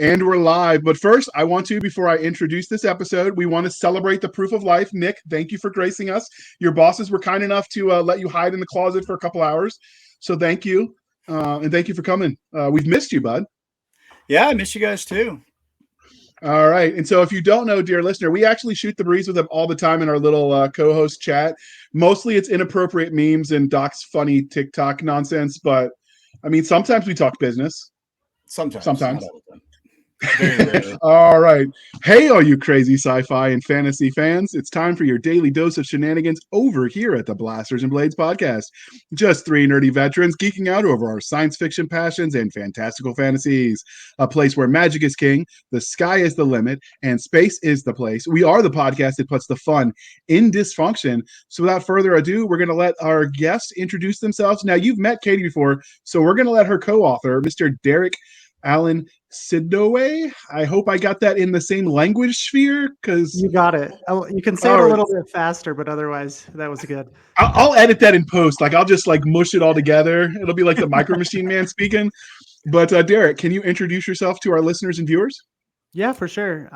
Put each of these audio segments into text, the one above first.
And we're live. But first, before I introduce this episode, we want to celebrate the proof of life. Nick, thank you for gracing us. Your bosses were kind enough to let you hide in the closet for a couple hours. So thank you. And thank you for coming. We've missed you, bud. Yeah, I miss you guys too. All right. And so if you don't know, dear listener, we actually shoot the breeze with him all the time in our little co-host chat. Mostly it's inappropriate memes and Doc's funny TikTok nonsense. But I mean, sometimes we talk business. Sometimes. Not all the time. Very rarely. All right. Hey, all you crazy sci-fi and fantasy fans. It's time for your daily dose of shenanigans over here at the Blasters and Blades podcast. Just three nerdy veterans geeking out over our science fiction passions and fantastical fantasies. A place where magic is king, the sky is the limit, and space is the place. We are the podcast that puts the fun in dysfunction. So without further ado, we're going to let our guests introduce themselves. Now, you've met Katie before, so we're going to let her co-author, Mr. Derek Allen Siddoway. I hope I got that in the same language sphere, because you got it. You can say it a little bit faster, but otherwise that was good. I'll edit that in post. I'll just mush it all together. It'll be like the Micro Machine Man speaking. But Derek, can you introduce yourself to our listeners and viewers? Yeah, for sure.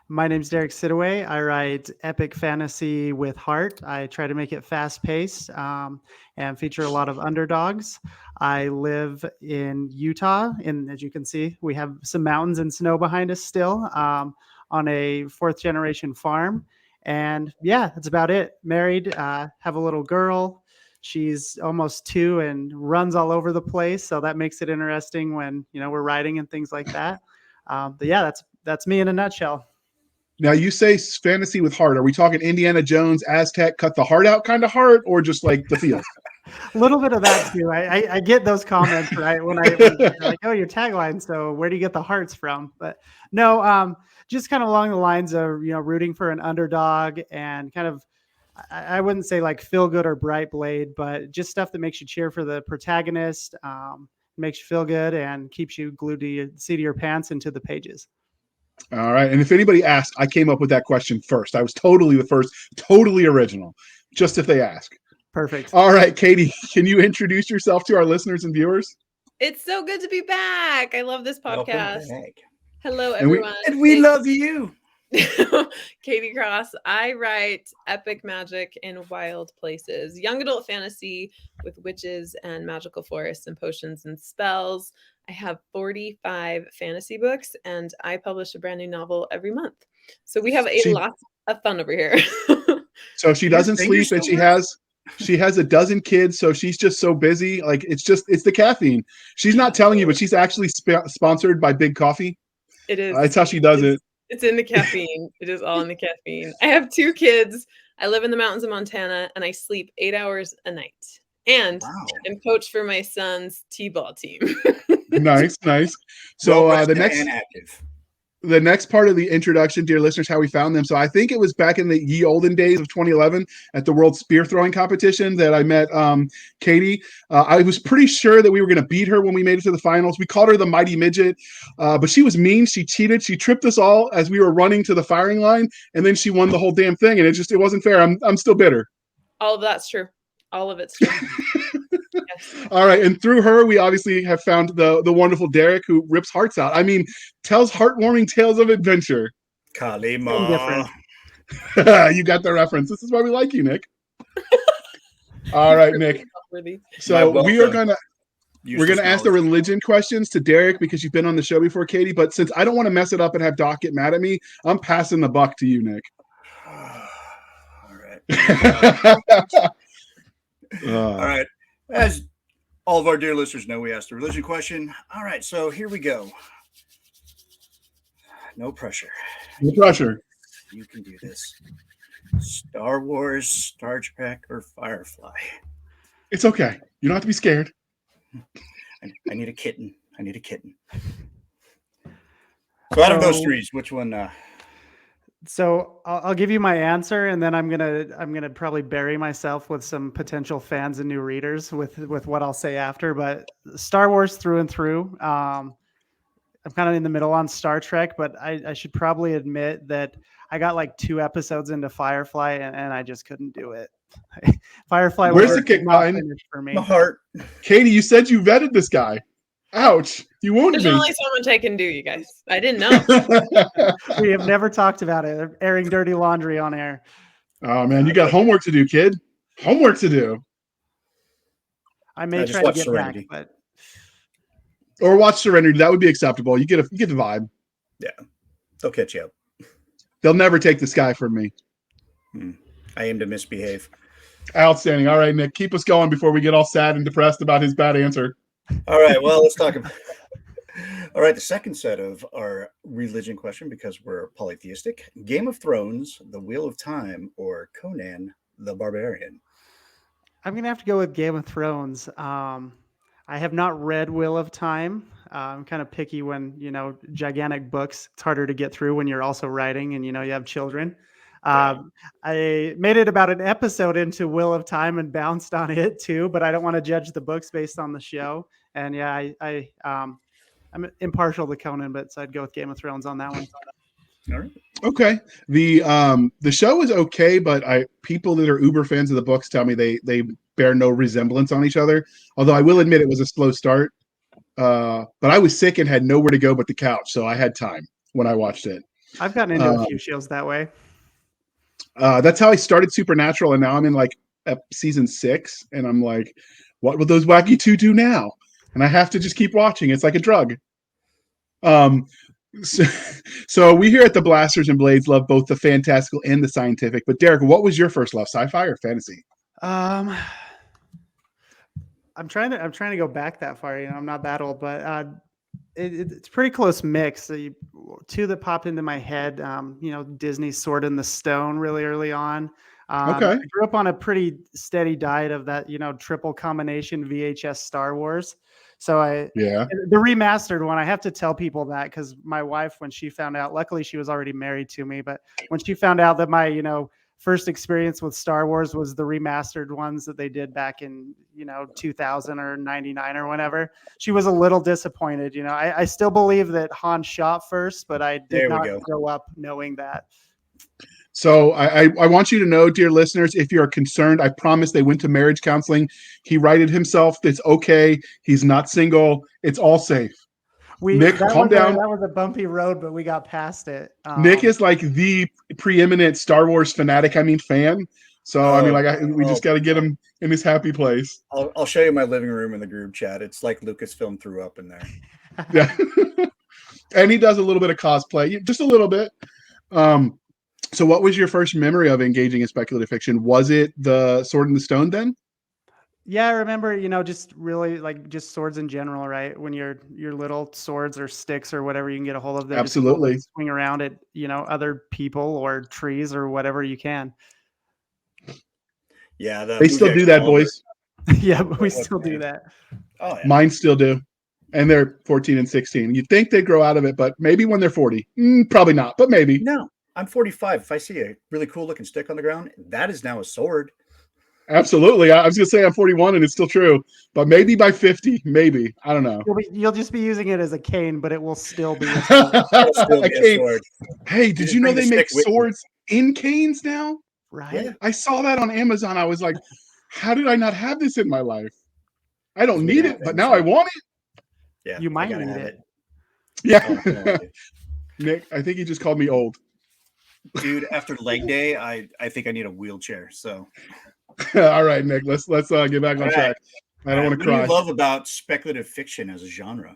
My name's Derek Siddoway. I write epic fantasy with heart. I try to make it fast-paced and feature a lot of underdogs. I live in Utah, and as you can see, we have some mountains and snow behind us still, on a fourth-generation farm. And yeah, that's about it. Married, have a little girl. She's almost 2 and runs all over the place, so that makes it interesting when we're riding and things like that. But yeah, that's me in a nutshell. Now, you say fantasy with heart. Are we talking Indiana Jones, Aztec, cut the heart out kind of heart, or just like the feel? A little bit of that too. I get those comments, right? When they're like, "Oh, your tagline. So where do you get the hearts from?" But no, just kind of along the lines of rooting for an underdog and kind of, I wouldn't say like feel good or bright blade, but just stuff that makes you cheer for the protagonist, makes you feel good, and keeps you glued to your seat of your pants and to the pages. All right. And if anybody asked, I came up with that question first. I was totally the first, totally original, just if they ask. Perfect. All right, Katie, can you introduce yourself to our listeners and viewers? It's so good to be back. I love this podcast. Hello, And everyone. We love you. Katie Cross. I write epic magic in wild places, young adult fantasy with witches and magical forests and potions and spells. I have 45 fantasy books, and I publish a brand new novel every month. So we have a lot of fun over here. So she doesn't sleep, and she has a dozen kids, so she's just so busy. Like it's the caffeine. She's not telling you, but she's actually sponsored by Big Coffee. It is. That's how she does it. It's in the caffeine. It is all in the caffeine. I have 2 kids. I live in the mountains of Montana, and I sleep 8 hours a night. And I'm coach for my son's t-ball team. Nice. So the next part of the introduction, dear listeners, how we found them. So I think it was back in the ye olden days of 2011 at the World Spear Throwing Competition that I met Katie. I was pretty sure that we were going to beat her when we made it to the finals. We called her the Mighty Midget, but she was mean. She cheated. She tripped us all as we were running to the firing line, and then she won the whole damn thing. And it wasn't fair. I'm still bitter. All of that's true. All of it's true. Yes. All right. And through her, we obviously have found the wonderful Derek, who rips hearts out. I mean, tells heartwarming tales of adventure. Kalima. You got the reference. This is why we like you, Nick. All right, Nick. So we're gonna ask the religion questions to Derek because you've been on the show before, Katie. But since I don't want to mess it up and have Doc get mad at me, I'm passing the buck to you, Nick. All right. All right. As all of our dear listeners know, we asked the religion question. All right, so here we go. No pressure. No pressure. You can do this. Star Wars, Star Trek, or Firefly? It's okay. You don't have to be scared. I need a kitten. So out of those 3, which one? So I'll give you my answer, and then I'm gonna probably bury myself with some potential fans and new readers with what I'll say after. But Star Wars through and through. I'm kind of in the middle on Star Trek, but I should probably admit that I got like 2 episodes into Firefly, and I just couldn't do it. Firefly. Where's the kick line for me? The heart. Katie, you said you vetted this guy. Ouch! You wounded There's me. only so much I can do, you guys. I didn't know. We have never talked about it. Airing dirty laundry on air. Oh man, you got homework to do, kid. Homework to do. I may just try to watch get Serenity. back, but Or watch Serenity. That would be acceptable. You get the vibe. Yeah, they'll catch you up. They'll never take the sky from me. I aim to misbehave. Outstanding. All right, Nick, keep us going before we get all sad and depressed about his bad answer. All right, well, let's talk about. All right, the second set of our religion question, because we're polytheistic: Game of Thrones, The Wheel of Time, or Conan the Barbarian? I'm gonna have to go with Game of Thrones. I have not read Wheel of Time. I'm kind of picky when gigantic books. It's harder to get through when you're also writing and you have children. I made it about an episode into Wheel of Time and bounced on it too, but I don't want to judge the books based on the show. And yeah, I'm impartial to Conan, but so I'd go with Game of Thrones on that one. All right. Okay. The show is okay, but people that are uber fans of the books tell me they bear no resemblance on each other. Although I will admit it was a slow start. But I was sick and had nowhere to go but the couch, so I had time when I watched it. I've gotten into a few shows that way. That's how I started Supernatural, and now I'm in like season 6, and I'm like, what will those wacky two do now? And I have to just keep watching. It's like a drug. So we here at the Blasters and Blades love both the fantastical and the scientific. But Derek, what was your first love, sci-fi or fantasy? I'm trying to go back that far. I'm not that old, but it's pretty close mix. Two that popped into my head. Disney's Sword in the Stone really early on. Okay. I grew up on a pretty steady diet of that, triple combination VHS Star Wars. So the remastered one, I have to tell people that because my wife, when she found out, luckily she was already married to me, but when she found out that my, first experience with Star Wars was the remastered ones that they did back in, 2000 or 99 or whenever, she was a little disappointed. I still believe that Han shot first, but I did not grow up knowing that. So I want you to know, dear listeners, if you're concerned, I promise they went to marriage counseling. He righted himself. It's okay. He's not single. It's all safe. Nick, calm down. That was a bumpy road, but we got past it. Nick is like the preeminent Star Wars fanatic. fan. So we just got to get him in his happy place. I'll show you my living room in the group chat. It's like Lucasfilm threw up in there. Yeah, and he does a little bit of cosplay, just a little bit. So what was your first memory of engaging in speculative fiction? Was it the Sword in the Stone then? Yeah, I remember, just really just swords in general, right? When your little swords or sticks or whatever you can get a hold of, absolutely just swing around at, other people or trees or whatever you can. Yeah, they still do that, boys. Yeah, but we still do that. Oh, yeah. Mine still do. And they're 14 and 16. You'd think they'd grow out of it, but maybe when they're 40. Probably not, but maybe. No. I'm 45. If I see a really cool looking stick on the ground, that is now a sword. Absolutely. I was going to say I'm 41 and it's still true, but maybe by 50, maybe. I don't know. You'll just be using it as a cane, but it will still be a sword. Hey, did you know they make swords in canes now? Right. Yeah. I saw that on Amazon. I was like, how did I not have this in my life? I don't need it, but now I want it. Yeah. You might need it. Yeah. Nick, I think he just called me old. Dude, after leg day, I think I need a wheelchair. So, all right, Nick, let's get back on track. I don't want to cry. What do you love about speculative fiction as a genre?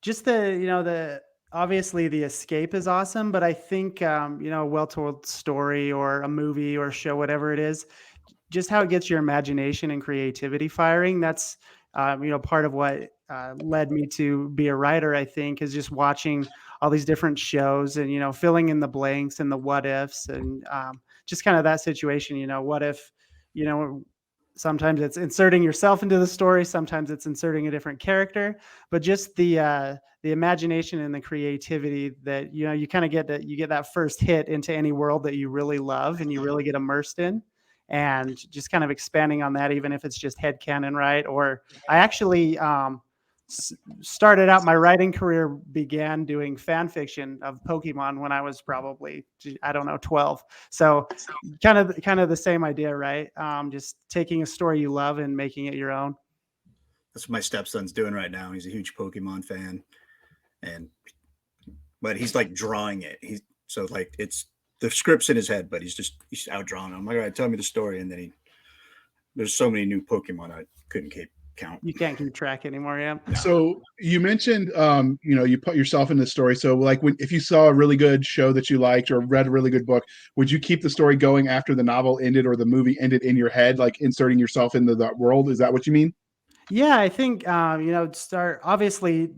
Just the obviously the escape is awesome, but I think a well-told story or a movie or show, whatever it is, just how it gets your imagination and creativity firing. That's part of what led me to be a writer, I think, is just watching all these different shows and, filling in the blanks and the what ifs and just kind of that situation, what if, sometimes it's inserting yourself into the story. Sometimes it's inserting a different character, but just the imagination and the creativity that, you kind of get that first hit into any world that you really love and you really get immersed in. And just kind of expanding on that, even if it's just headcanon, right? Or I actually started out my writing career, began doing fan fiction of Pokemon when I was probably, 12. So kind of the same idea, right? Just taking a story you love and making it your own. That's what my stepson's doing right now. He's a huge Pokemon fan, but he's like drawing it. So like it's the script's in his head, but he's out drawing it. I'm like, all right, tell me the story, and then there's so many new Pokemon I couldn't keep count. You can't keep track anymore, yeah. No. So you mentioned, you put yourself in the story. So like if you saw a really good show that you liked or read a really good book, would you keep the story going after the novel ended or the movie ended in your head, like inserting yourself into that world? Is that what you mean? Yeah, I think, obviously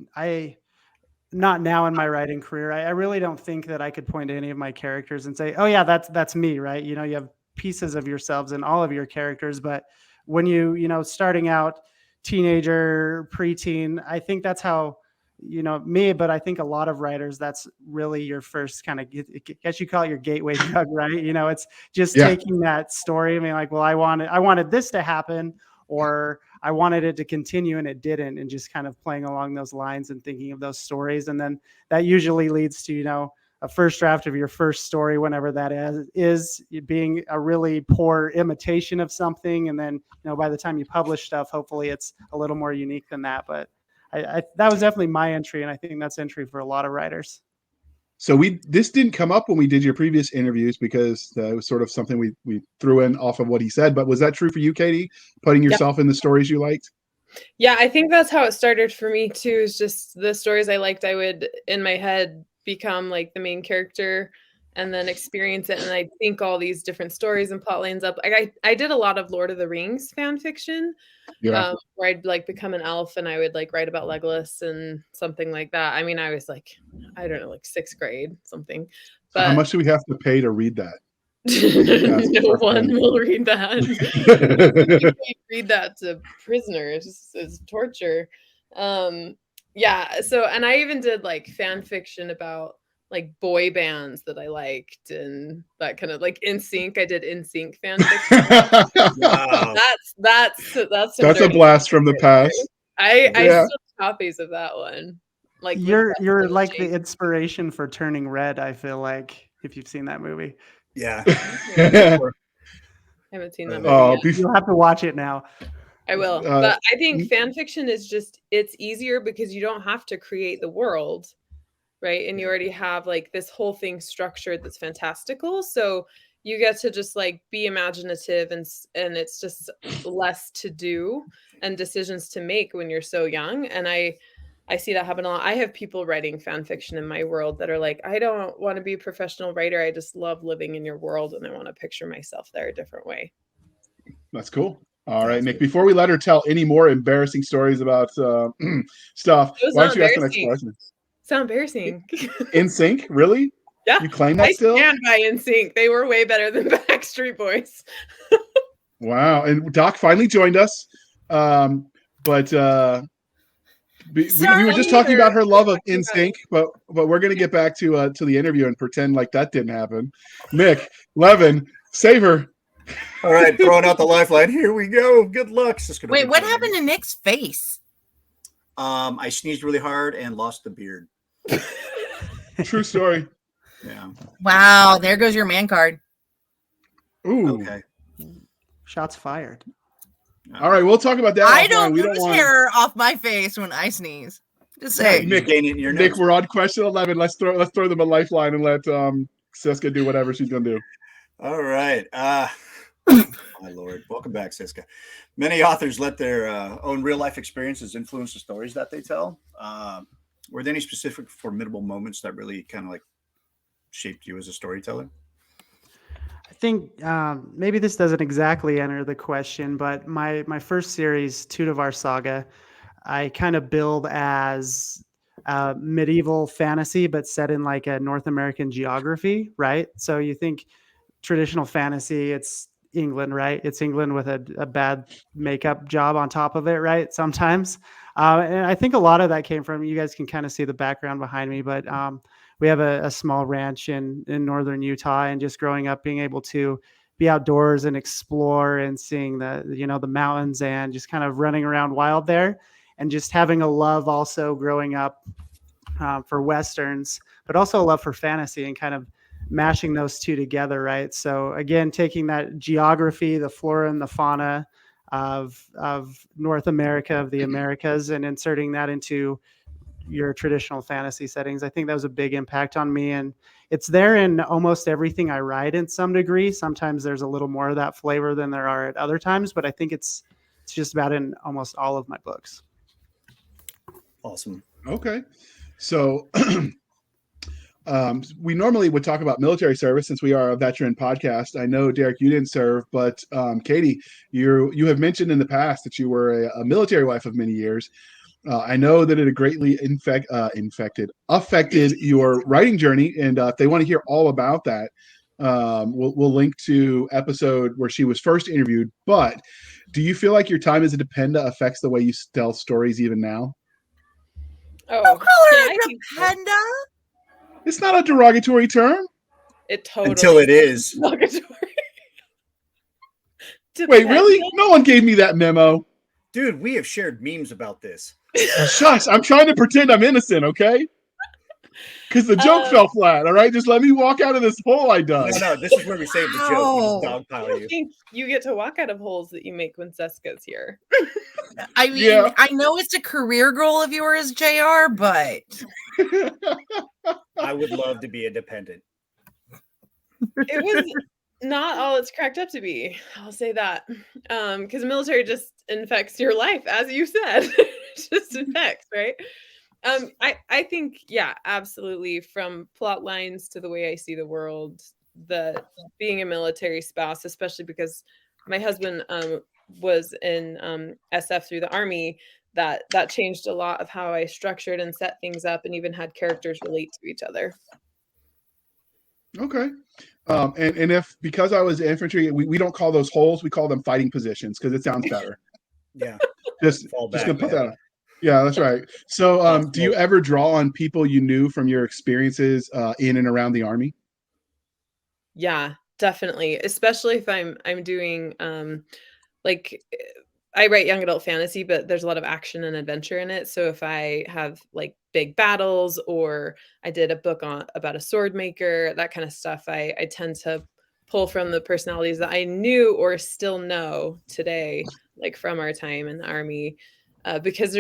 not now in my writing career. I really don't think that I could point to any of my characters and say, oh yeah, that's me, right? You have pieces of yourselves in all of your characters, but when starting out teenager, preteen, I think that's how, me, but I think a lot of writers, that's really your first kind of, I guess you call it your gateway drug, right? It's just taking that story. I mean, like, well, I wanted this to happen, or I wanted it to continue and it didn't, and just kind of playing along those lines and thinking of those stories. And then that usually leads to, a first draft of your first story, whenever that is being a really poor imitation of something. And then, by the time you publish stuff, hopefully it's a little more unique than that. But that was definitely my entry. And I think that's entry for a lot of writers. So this didn't come up when we did your previous interviews because it was sort of something we threw in off of what he said. But was that true for you, Katie? Putting yourself in the stories you liked? Yeah, I think that's how it started for me too. Is just the stories I liked, I would in my head become like the main character and then experience it. And I think all these different stories and plot lines up. I did a lot of Lord of the Rings fan fiction, where I'd like become an elf and I would like write about Legolas and something like that. I mean, I was like, I don't know, like 6th grade, something. But how much do we have to pay to read that? No one will read that. You can't read that to prisoners. It's torture. Yeah. So, and I even did like fan fiction about like boy bands that I liked and that kind of like NSYNC. I did NSYNC fan fiction. Wow. That's a blast from the past. I still have copies of that one. Like you're like the inspiration for Turning Red, I feel like, if you've seen that movie. Yeah. I haven't seen that movie yet. You'll have to watch it now. I will. But I think fan fiction is it's easier because you don't have to create the world, right? And you already have like this whole thing structured that's fantastical. So you get to just like be imaginative and it's just less to do and decisions to make when you're so young. And I see that happen a lot. I have people writing fan fiction in my world that are like, I don't want to be a professional writer. I just love living in your world and I want to picture myself there a different way. That's cool. All right, Nick, before we let her tell any more embarrassing stories about stuff, why don't you ask the next question? It's not embarrassing. NSYNC, really? Yeah. You claim that still? I stand by NSYNC. They were way better than Backstreet Boys. Wow. And Doc finally joined us. We were just talking about her love of NSYNC, but we're going to get back to the interview and pretend like that didn't happen. Nick, Levin, save her. All right, throwing out the lifeline. Here we go. Good luck. Wait, what happened to Nick's face? I sneezed really hard and lost the beard. True story. Yeah. Wow, there goes your man card. Ooh. Okay. Shots fired. All right, we'll talk about that. I don't lose hair off my face when I sneeze. Just say, Nick, we're on question 11. Let's throw them a lifeline and let Cisca do whatever she's gonna do. All right. My Lord. Welcome back, Cisca. Many authors let their own real-life experiences influence the stories that they tell. Were there any specific formidable moments that really kind of like shaped you as a storyteller? I think maybe this doesn't exactly enter the question, but my first series, Tudavar Saga, I kind of build as medieval fantasy, but set in like a North American geography, right? So you think traditional fantasy, it's England, right? It's England with a bad makeup job on top of it, right? Sometimes. And I think a lot of that came from, you guys can kind of see the background behind me, but we have a small ranch in northern Utah, and just growing up, being able to be outdoors and explore and seeing the mountains and just kind of running around wild there, and just having a love also growing up for Westerns, but also a love for fantasy and kind of mashing those two together, right? So again, taking that geography, the flora and the fauna, of North America, of the Americas, and inserting that into your traditional fantasy settings. I think that was a big impact on me, and it's there in almost everything I write in some degree. Sometimes there's a little more of that flavor than there are at other times, but I think it's just about in almost all of my books. Awesome. Okay. So we normally would talk about military service since we are a veteran podcast. I know, Derek, you didn't serve, but Katie, you have mentioned in the past that you were a military wife of many years. I know that it greatly affected your writing journey, and if they want to hear all about that, we'll link to episode where she was first interviewed. But do you feel like your time as a dependa affects the way you tell stories even now? Oh, Don't call yeah, her I a think so. dependa. It's not a derogatory term. It totally Until it is. derogatory. Wait, really? No one gave me that memo. Dude, we have shared memes about this. Shush, I'm trying to pretend I'm innocent, okay? Because the joke fell flat, all right? Just let me walk out of this hole I dug. No, this is where we save the joke. We just I dogpile don't you. think you get to walk out of holes that you make when Cisca's here. I mean, Yeah. I know it's a career goal of yours, JR, but I would love to be a dependent. It was not all it's cracked up to be. I'll say that. Because the military just infects your life, as you said. It just infects, right? I think, yeah, absolutely. From plot lines to the way I see the world, being a military spouse, especially because my husband was in SF through the Army, that changed a lot of how I structured and set things up, and even had characters relate to each other. Okay. And if, because I was infantry, we don't call those holes, we call them fighting positions because it sounds better. Yeah. Just Fall gonna back, put man. that on. Yeah, that's right. So do you ever draw on people you knew from your experiences in and around the Army? Yeah, definitely. Especially if I'm doing like I write young adult fantasy, but there's a lot of action and adventure in it. So if I have like big battles, or I did a book about a sword maker, that kind of stuff, I tend to pull from the personalities that I knew or still know today, like from our time in the Army. Because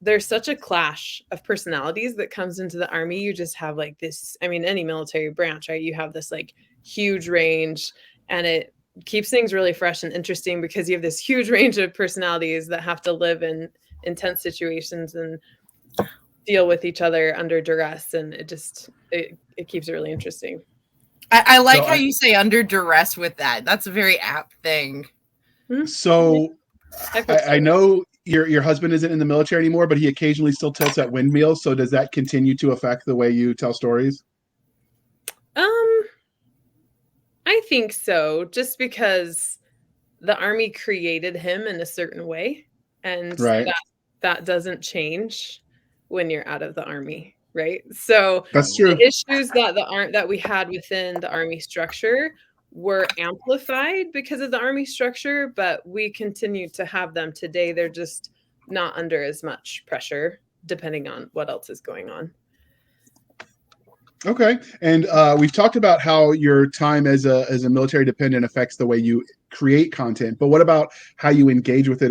there's such a clash of personalities that comes into the Army. You just have like this, I mean, any military branch, right? You have this like huge range, and it keeps things really fresh and interesting because you have this huge range of personalities that have to live in intense situations and deal with each other under duress. And it keeps it really interesting. I like how you say under duress with that. That's a very apt thing. So I know your husband isn't in the military anymore, but he occasionally still tilts at windmills. So does that continue to affect the way you tell stories? I think so, just because the Army created him in a certain way, and right. that doesn't change when you're out of the Army, right? So that's true. The issues that we had within the Army structure were amplified because of the Army structure, but we continue to have them today. They're just not under as much pressure, depending on what else is going on. Okay. And we've talked about how your time as a military dependent affects the way you create content, but what about how you engage with it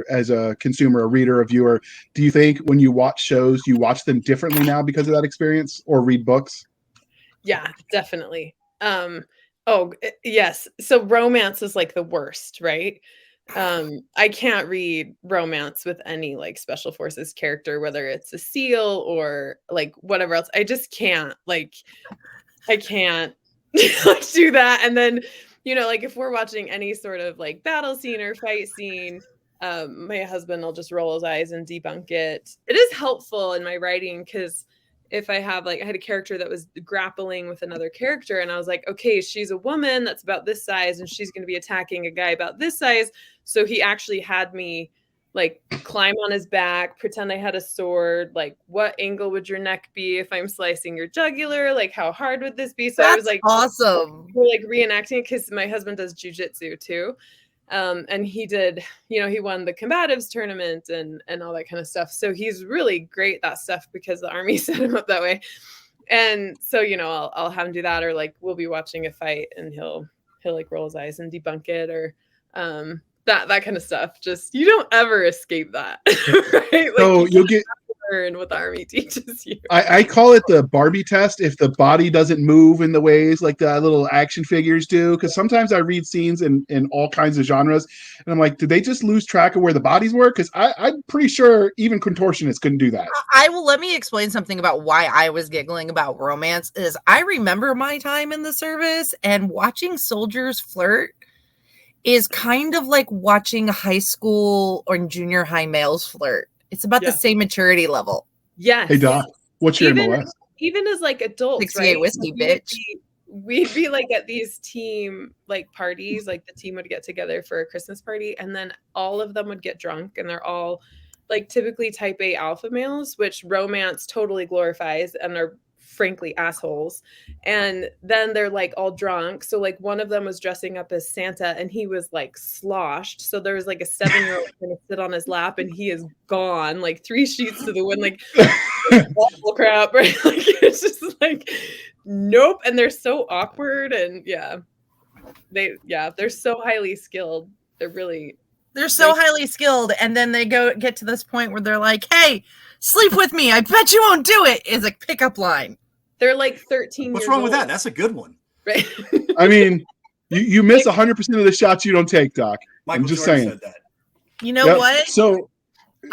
as a consumer, a reader, a viewer? Do you think when you watch shows, you watch them differently now because of that experience, or read books? Yeah, definitely. Oh, yes. So romance is like the worst, right? I can't read romance with any like special forces character, whether it's a SEAL or like whatever else. I just can't, like, I can't do that. And then, like if we're watching any sort of like battle scene or fight scene, my husband will just roll his eyes and debunk it. It is helpful in my writing because if I had a character that was grappling with another character, and I was like, okay, she's a woman that's about this size and she's going to be attacking a guy about this size. So he actually had me like climb on his back, pretend I had a sword. Like, what angle would your neck be if I'm slicing your jugular? Like, how hard would this be? So I was like, awesome. We're like reenacting it because my husband does jujitsu too. And he did, he won the combatives tournament and all that kind of stuff. So he's really great at that stuff because the Army set him up that way. And so, I'll have him do that, or like we'll be watching a fight and he'll like roll his eyes and debunk it, or that kind of stuff. Just you don't ever escape that, right? Like So you'll get. learn what the army teaches you. I call it the Barbie test if the body doesn't move in the ways like the little action figures do. Because sometimes I read scenes in all kinds of genres, and I'm like, did they just lose track of where the bodies were? Because I'm pretty sure even contortionists couldn't do that. Let me explain something about why I was giggling about romance. Is I remember my time in the service and watching soldiers flirt is kind of like watching high school or junior high males flirt. It's about the same maturity level. Yes. Hey Doc, what's your MOS? Even as like adults, 68 right? whiskey, bitch. We'd be like at these team like parties, like the team would get together for a Christmas party, and then all of them would get drunk, and they're all like typically type A alpha males, which romance totally glorifies, and they're frankly assholes. And then they're like all drunk. So like one of them was dressing up as Santa, and he was like sloshed. So there was like a 7-year-old gonna sit on his lap, and he is gone, like 3 sheets to the wind, like awful crap, right? Like it's just like nope. And they're so awkward, and they're so highly skilled. They're so highly skilled, and then they get to this point where they're like, "Hey, sleep with me. I bet you won't do it." Is a pickup line. They're like 13. What's wrong with that? That's a good one. Right. I mean, you miss 100% of the shots you don't take, Doc. Michael I'm just Jordan saying. said that. You know what?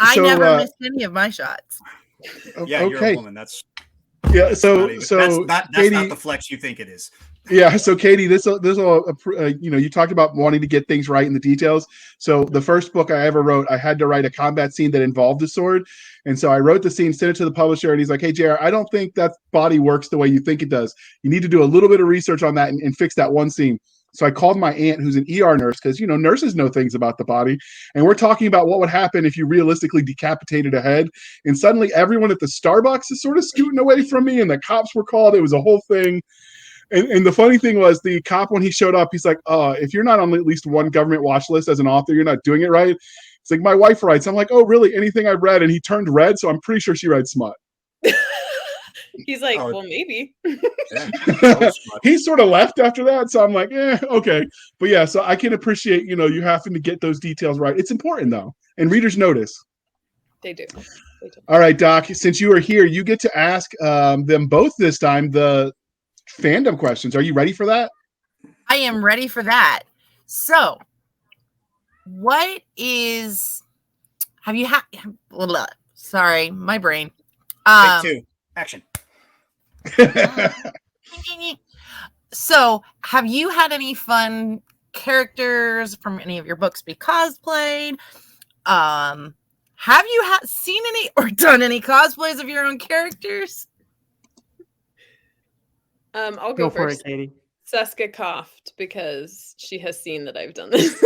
I never missed any of my shots. Yeah, you're a woman. That's that's not Katie, the flex you think it is. Yeah, so Katie, this you talked about wanting to get things right in the details. So the first book I ever wrote, I had to write a combat scene that involved a sword, and so I wrote the scene, sent it to the publisher, and he's like, "Hey, JR, I don't think that body works the way you think it does. You need to do a little bit of research on that and fix that one scene." So I called my aunt, who's an ER nurse, because nurses know things about the body, and we're talking about what would happen if you realistically decapitated a head. And suddenly, everyone at the Starbucks is sort of scooting away from me, and the cops were called. It was a whole thing. And the funny thing was, the cop, when he showed up, he's like, if you're not on at least one government watch list as an author, you're not doing it right. It's like, my wife writes. I'm like, oh, really? Anything I've read? And he turned red, so I'm pretty sure she writes smut. He's like, well, maybe. Yeah. He sort of left after that, so I'm like, okay. But yeah, so I can appreciate, you having to get those details right. It's important, though, and readers notice. They do. All right, Doc, since you are here, you get to ask them both this time the fandom questions. Are you ready for that? I am ready for that. So, what is sorry, my brain. Take two. Action. So, have you had any fun characters from any of your books be cosplayed? Have you seen any or done any cosplays of your own characters? I'll go first. For it, Katie. Cisca coughed because she has seen that I've done this.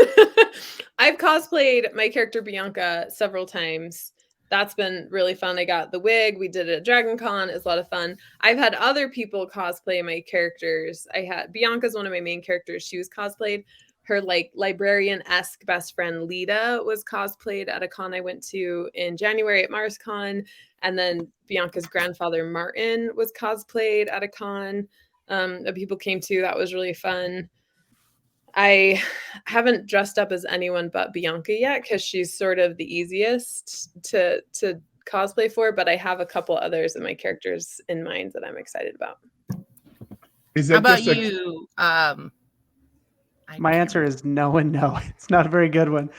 I've cosplayed my character Bianca several times. That's been really fun. I got the wig. We did it at Dragon Con. It's a lot of fun. I've had other people cosplay my characters. Bianca's one of my main characters. She was cosplayed. Her like librarian-esque best friend Lita was cosplayed at a con I went to in January at MarsCon. And then Bianca's grandfather Martin was cosplayed at a con that people came to. That was really fun. I haven't dressed up as anyone but Bianca yet because she's sort of the easiest to cosplay for, but I have a couple others of my characters in mind that I'm excited about. How about you? My answer is no and no. It's not a very good one.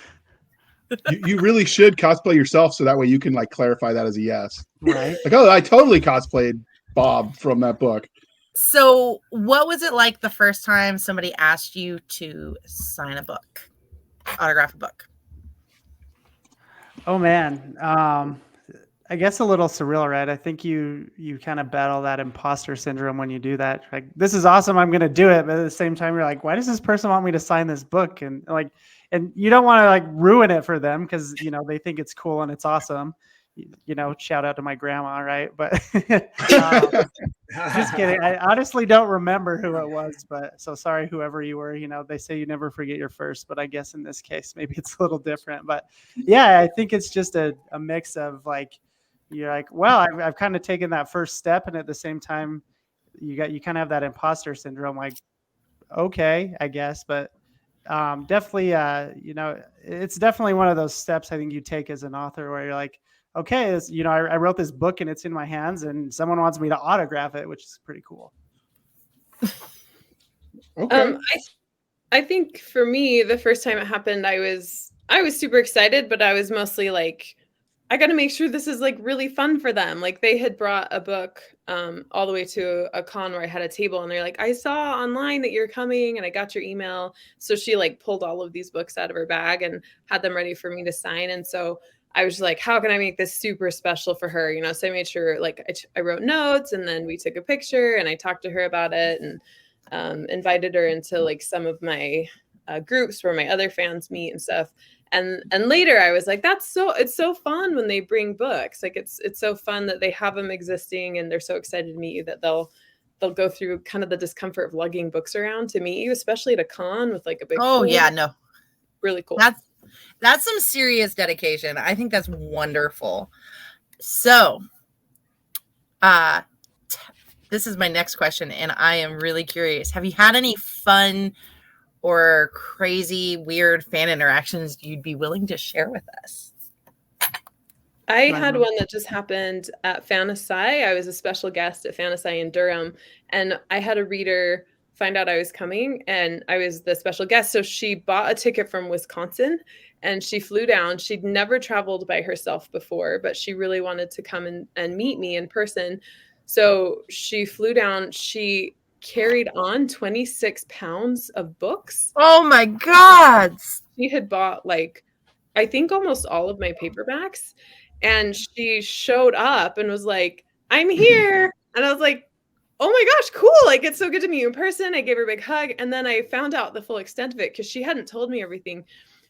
You really should cosplay yourself so that way you can like clarify that as a yes. Right. Like, oh, I totally cosplayed Bob from that book. So what was it like the first time somebody asked you to sign a book, autograph a book? Oh man. I guess a little surreal, right? I think you kind of battle that imposter syndrome when you do that. Like, this is awesome, I'm going to do it. But at the same time, you're like, why does this person want me to sign this book? And you don't want to like ruin it for them because, they think it's cool and it's awesome. Shout out to my grandma, right? But just kidding. I honestly don't remember who it was, but so sorry, whoever you were. They say you never forget your first, but I guess in this case, maybe it's a little different. But yeah, I think it's just a mix of like, you're like, well, I've kind of taken that first step, and at the same time, you kind of have that imposter syndrome. Like, okay, I guess, but definitely, it's definitely one of those steps I think you take as an author where you're like, okay, I wrote this book and it's in my hands and someone wants me to autograph it, which is pretty cool. Okay. I think for me, the first time it happened, I was super excited, but I was mostly like, I got to make sure this is like really fun for them. Like they had brought a book all the way to a con where I had a table, and they're like, I saw online that you're coming, and I got your email. So she like pulled all of these books out of her bag and had them ready for me to sign. And so I was like, how can I make this super special for her? So I made sure like I wrote notes, and then we took a picture, and I talked to her about it, and invited her into like some of my groups where my other fans meet and stuff. And later I was like, it's so fun when they bring books. Like it's so fun that they have them existing and they're so excited to meet you that they'll go through kind of the discomfort of lugging books around to meet you, especially at a con with like a big no, really cool. That's some serious dedication. I think that's wonderful. So this is my next question, and I am really curious. Have you had any fun or crazy, weird fan interactions you'd be willing to share with us? I had one that just happened at Fantasy. I was a special guest at Fantasy in Durham, and I had a reader find out I was coming, and I was the special guest. So she bought a ticket from Wisconsin, and she flew down. She'd never traveled by herself before, but she really wanted to come and meet me in person. So she flew down. She carried on 26 pounds of books. Oh my God. She had bought like, I think almost all of my paperbacks. And she showed up and was like, I'm here. And I was like, oh my gosh, cool. Like, it's so good to meet you in person. I gave her a big hug. And then I found out the full extent of it because she hadn't told me everything.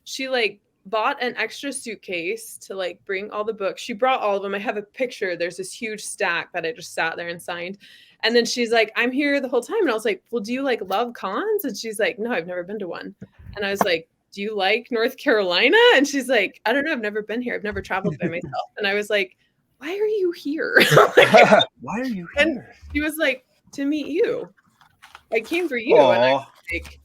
She like bought an extra suitcase to like bring all the books. She brought all of them. I have a picture. There's this huge stack that I just sat there and signed. And then she's like, I'm here the whole time. And I was like, well, do you like love cons? And she's like, no, I've never been to one. And I was like, do you like North Carolina? And she's like, I don't know. I've never been here. I've never traveled by myself. And I was like, why are you here? Why are you here? And she was like, to meet you. I came for you. Aww. And I was like,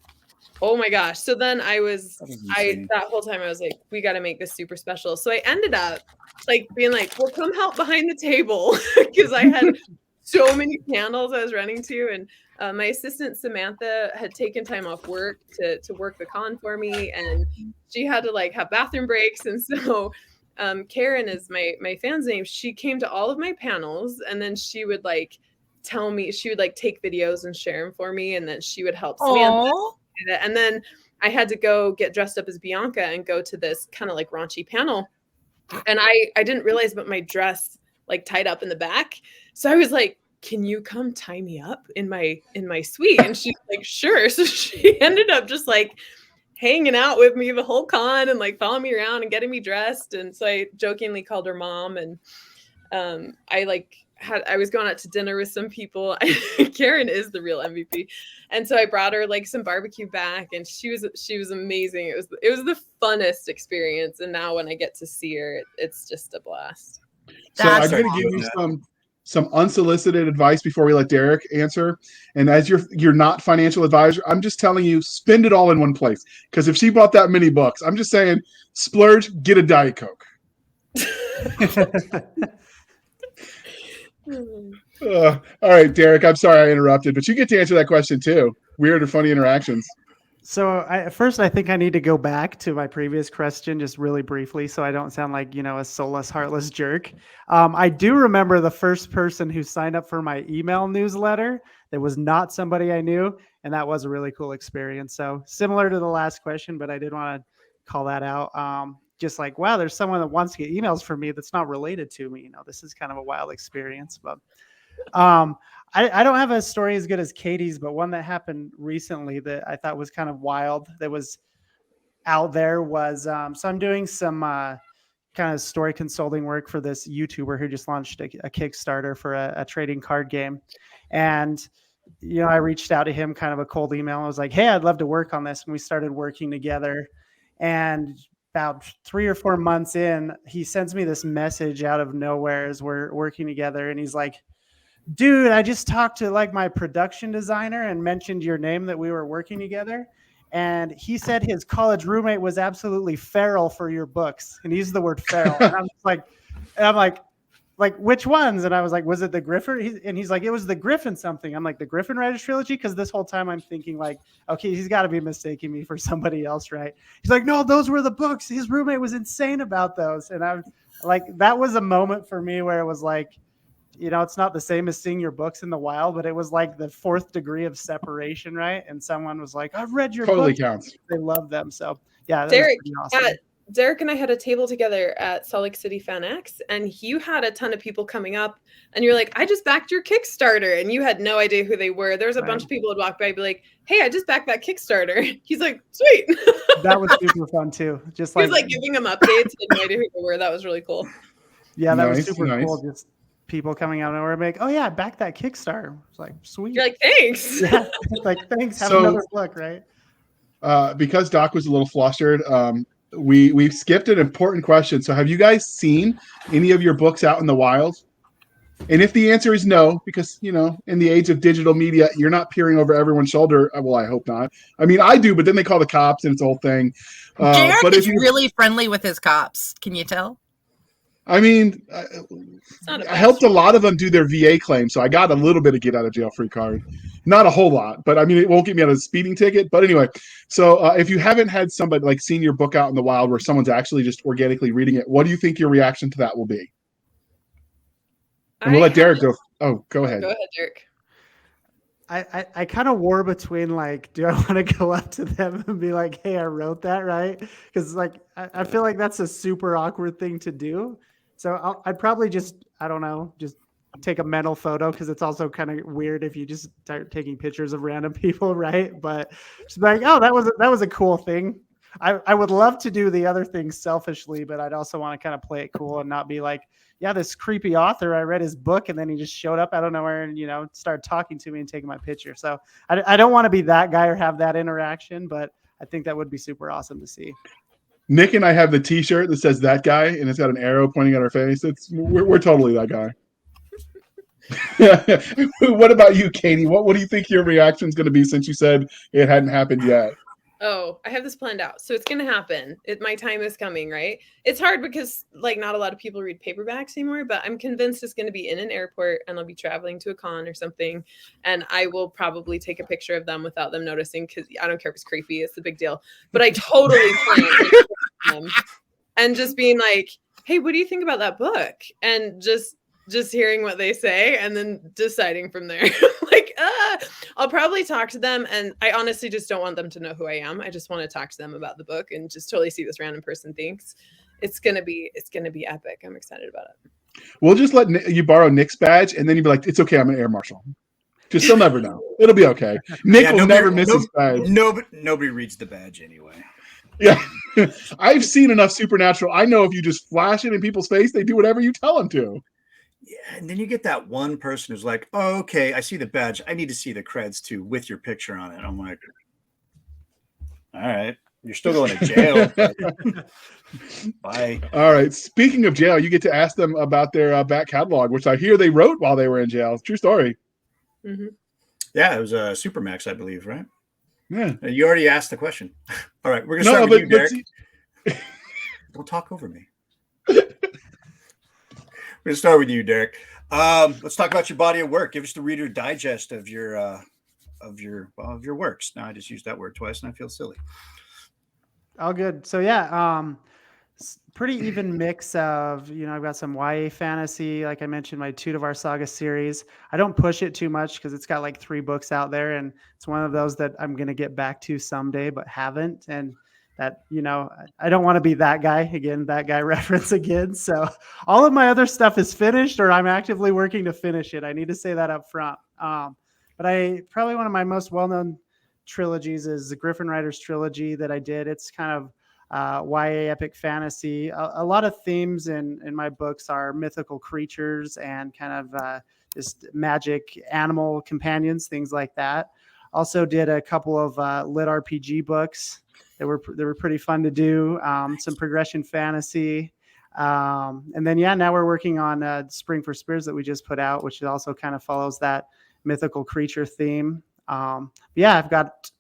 oh my gosh. So then that whole time I was like, we got to make this super special. So I ended up like being like, well, come help behind the table because I had so many panels I was running to. And my assistant Samantha had taken time off work to work the con for me. And she had to like have bathroom breaks. And so Karen is my fan's name. She came to all of my panels, and then she would like tell me, she would like take videos and share them for me. And then she would help Samantha. And then I had to go get dressed up as Bianca and go to this kind of like raunchy panel. And I didn't realize, but my dress like tied up in the back. So I was like, can you come tie me up in my suite? And she's like, sure. So she ended up just like hanging out with me the whole con and like following me around and getting me dressed. And so I jokingly called her mom. And I was going out to dinner with some people. Karen is the real MVP. And so I brought her like some barbecue back, and she was amazing. It was the funnest experience. And now when I get to see her, it's just a blast. So I'm going to give you some unsolicited advice before we let Derek answer. And as you're not financial advisor, I'm just telling you, spend it all in one place. Because if she bought that many books, I'm just saying, splurge, get a Diet Coke. All right, Derek, I'm sorry I interrupted, but you get to answer that question too. Weird or funny interactions. So first, I think I need to go back to my previous question just really briefly so I don't sound like, a soulless, heartless jerk. I do remember the first person who signed up for my email newsletter that was not somebody I knew, and that was a really cool experience. So similar to the last question, but I did want to call that out. Just like, wow, there's someone that wants to get emails from me that's not related to me. This is kind of a wild experience, but I don't have a story as good as Katie's, but one that happened recently that I thought was kind of wild that was out there was, so I'm doing some kind of story consulting work for this YouTuber who just launched a Kickstarter for a trading card game. And, I reached out to him, kind of a cold email. I was like, hey, I'd love to work on this. And we started working together. And about 3 or 4 months in, he sends me this message out of nowhere as we're working together. And he's like, dude, I just talked to like my production designer and mentioned your name that we were working together. and he said his college roommate was absolutely feral for your books, and he used the word feral. And I'm like, which ones? And I was like, was it the Griffin? And he's like, it was the Griffin something. I'm like, the Griffin Riders trilogy? Because this whole time I'm thinking like, okay, he's got to be mistaking me for somebody else, right? He's like, no, those were the books. His roommate was insane about those. And I'm like, that was a moment for me where it was like, you know, it's not the same as seeing your books in the wild, but it was like the 4th degree of separation, right? And someone was like, I've read your Totally books. counts. They love them. So yeah, that Derek, was pretty awesome. Derek and I had a table together at Salt Lake City Fan X, and you had a ton of people coming up, and you're like, I just backed your Kickstarter, and you had no idea who they were. There was a bunch of people who would walk by and be like, hey, I just backed that Kickstarter. He's like, sweet. That was super fun too. Just he was like giving them updates, had no idea who they were. That was really cool. Yeah, that was super cool. Just people coming out and we're like, oh yeah, back that Kickstarter. It's like, sweet. You're like, thanks. Yeah, like thanks. Have another look, right? Because Doc was a little flustered, we've skipped an important question. So have you guys seen any of your books out in the wild? And if the answer is no, because, you know, in the age of digital media, you're not peering over everyone's shoulder. Well, I hope not. I mean, I do, but then they call the cops and it's a whole thing. Derek but is really friendly with his cops. Can you tell? I mean, I helped a lot of them do their VA claim, so I got a little bit of get out of jail free card. Not a whole lot, but I mean, it won't get me out of a speeding ticket. But anyway, so if you haven't had somebody like seen your book out in the wild where someone's actually just organically reading it, what do you think your reaction to that will be? And we'll let Derek go. Oh, go ahead. Go ahead, Derek. I kind of war between like, do I want to go up to them and be like, hey, I wrote that, right? Because like, I feel like that's a super awkward thing to do. So I'd probably just, I don't know, just take a mental photo, because it's also kind of weird if you just start taking pictures of random people, right? But just like, oh, that was a cool thing. I would love to do the other things selfishly, but I'd also want to kind of play it cool and not be like, yeah, this creepy author, I read his book and then he just showed up out of nowhere and, you know, started talking to me and taking my picture. So I don't want to be that guy or have that interaction, but I think that would be super awesome to see. Nick and I have the T-shirt that says "that guy" and it's got an arrow pointing at our face. We're totally that guy. What about you, Katie? What do you think your reaction is going to be since you said it hadn't happened yet? Oh, I have this planned out. So it's going to happen. My time is coming, right? It's hard because like not a lot of people read paperbacks anymore, but I'm convinced it's going to be in an airport and I'll be traveling to a con or something. And I will probably take a picture of them without them noticing, because I don't care if it's creepy. It's a big deal. But I totally plan them and just being like, hey, what do you think about that book? And just hearing what they say and then deciding from there. Like, I'll probably talk to them, and I honestly just don't want them to know who I am. I just want to talk to them about the book and just totally see this random person thinks. It's gonna be epic. I'm excited about it. We'll just let you borrow Nick's badge, and then you'd be like, "It's okay, I'm an air marshal." Just they'll never know. It'll be okay. Nick will never miss his badge. Nobody reads the badge anyway. Yeah, I've seen enough Supernatural. I know if you just flash it in people's face, they do whatever you tell them to. Yeah, and then you get that one person who's like, oh, okay, I see the badge. I need to see the creds too with your picture on it. I'm like, all right, you're still going to jail. Bye. All right. Speaking of jail, you get to ask them about their back catalog, which I hear they wrote while they were in jail. True story. Mm-hmm. Yeah, it was a Supermax, I believe, right? Yeah. You already asked the question. All right, we're going to start with you, Derek. Don't talk over me. We're going to start with you, Derek. Let's talk about your body of work. Give us the Reader Digest of your works. Now I just used that word twice and I feel silly. All good. So yeah, pretty even mix of, you know, I've got some YA fantasy, like I mentioned, my Tudavar Saga series. I don't push it too much because it's got like 3 books out there, and it's one of those that I'm going to get back to someday, but haven't. And that, you know, I don't want to be that guy again, that guy reference again. So all of my other stuff is finished, or I'm actively working to finish it. I need to say that up front. But probably one of my most well-known trilogies is the Griffin Riders trilogy that I did. It's kind of YA epic fantasy. A lot of themes in my books are mythical creatures and kind of just magic animal companions, things like that. Also did a couple of lit RPG books. They were pretty fun to do. Some progression fantasy. And then, yeah, now we're working on Spring for Spears that we just put out, which also kind of follows that mythical creature theme. Yeah, I've got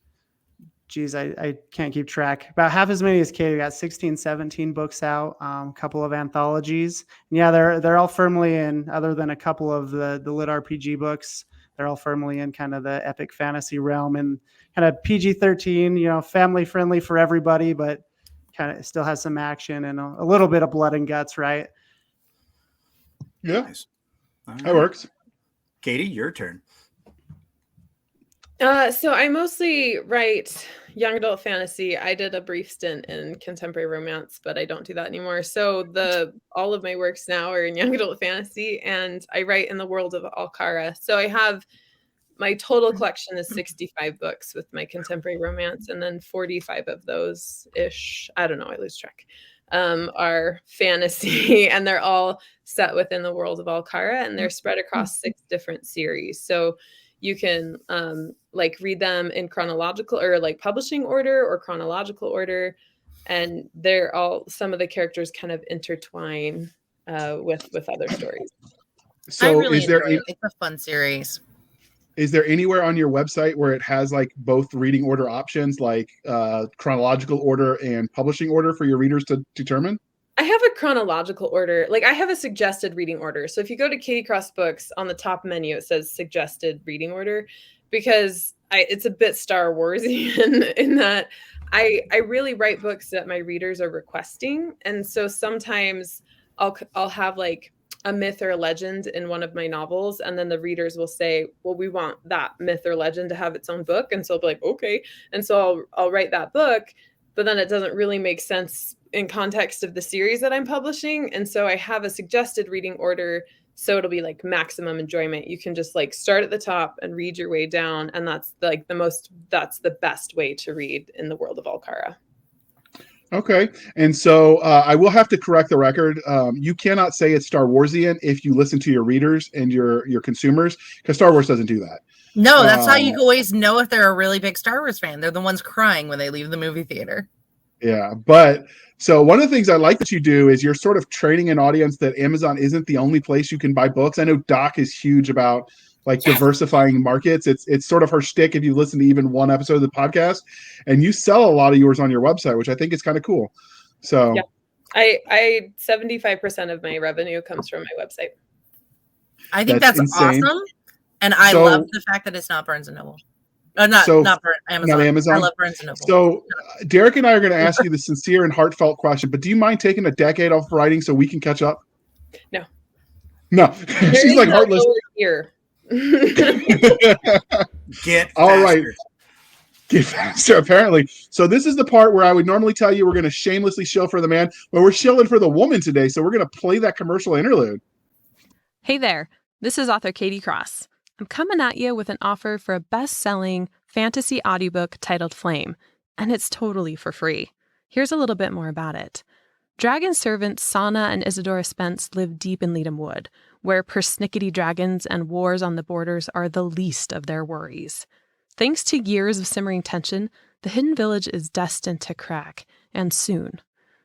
geez, I can't keep track. About half as many as Katie. We got 16, 17 books out, a couple of anthologies. And yeah, they're all firmly in, other than a couple of the lit RPG books, they're all firmly in kind of the epic fantasy realm and kind of PG-13, family friendly for everybody, but kind of still has some action and a little bit of blood and guts, right? Yeah, Nice. All that right. works. Katie, your turn. So I mostly write young adult fantasy. I did a brief stint in contemporary romance, but I don't do that anymore. So all of my works now are in young adult fantasy, and I write in the world of Alcara. So I have my total collection is 65 books with my contemporary romance, and then 45 of those ish, I don't know, I lose track, are fantasy, and they're all set within the world of Alcara, and they're spread across 6 different series. So you can read them in chronological or publishing order or chronological order, and they're all, some of the characters kind of intertwine with other stories. So I really is there enjoy it. It's a fun series. Is there anywhere on your website where it has both reading order options, chronological order and publishing order for your readers to determine? I have a chronological order. I have a suggested reading order. So if you go to Katie Cross Books, on the top menu, it says suggested reading order, because it's a bit Star Warsian in that I really write books that my readers are requesting. And so sometimes I'll have a myth or a legend in one of my novels, and then the readers will say, well, we want that myth or legend to have its own book. And so I'll be like, okay. And so I'll write that book, but then it doesn't really make sense in context of the series that I'm publishing. And so I have a suggested reading order. So it'll be maximum enjoyment. You can just start at the top and read your way down. And that's that's the best way to read in the world of Alcara. Okay. And so I will have to correct the record. You cannot say it's Star Warsian if you listen to your readers and your consumers, because Star Wars doesn't do that. No, that's how you always know if they're a really big Star Wars fan. They're the ones crying when they leave the movie theater. Yeah. But so one of the things I like that you do is you're sort of training an audience that Amazon isn't the only place you can buy books. I know Doc is huge about diversifying markets. It's sort of her shtick if you listen to even one episode of the podcast, and you sell a lot of yours on your website, which I think is kind of cool. So yeah. I 75% of my revenue comes from my website. I think that's insane. Awesome. And I love the fact that it's not Barnes & Noble. Not Amazon. Not Amazon. I love Barnes & Noble. So Derek and I are going to ask you the sincere and heartfelt question, but do you mind taking a decade off writing so we can catch up? No. She's heartless. Here. Get all faster. Right. Get faster, apparently. So this is the part where I would normally tell you we're going to shamelessly shill for the man, but we're shilling for the woman today. So we're going to play that commercial interlude. Hey there, this is author Katie Cross. I'm coming at you with an offer for a best-selling fantasy audiobook titled Flame, and it's totally for free. Here's a little bit more about it. Dragon servants Sana and Isadora Spence live deep in Leadham Wood, where persnickety dragons and wars on the borders are the least of their worries. Thanks to years of simmering tension, the hidden village is destined to crack, and soon.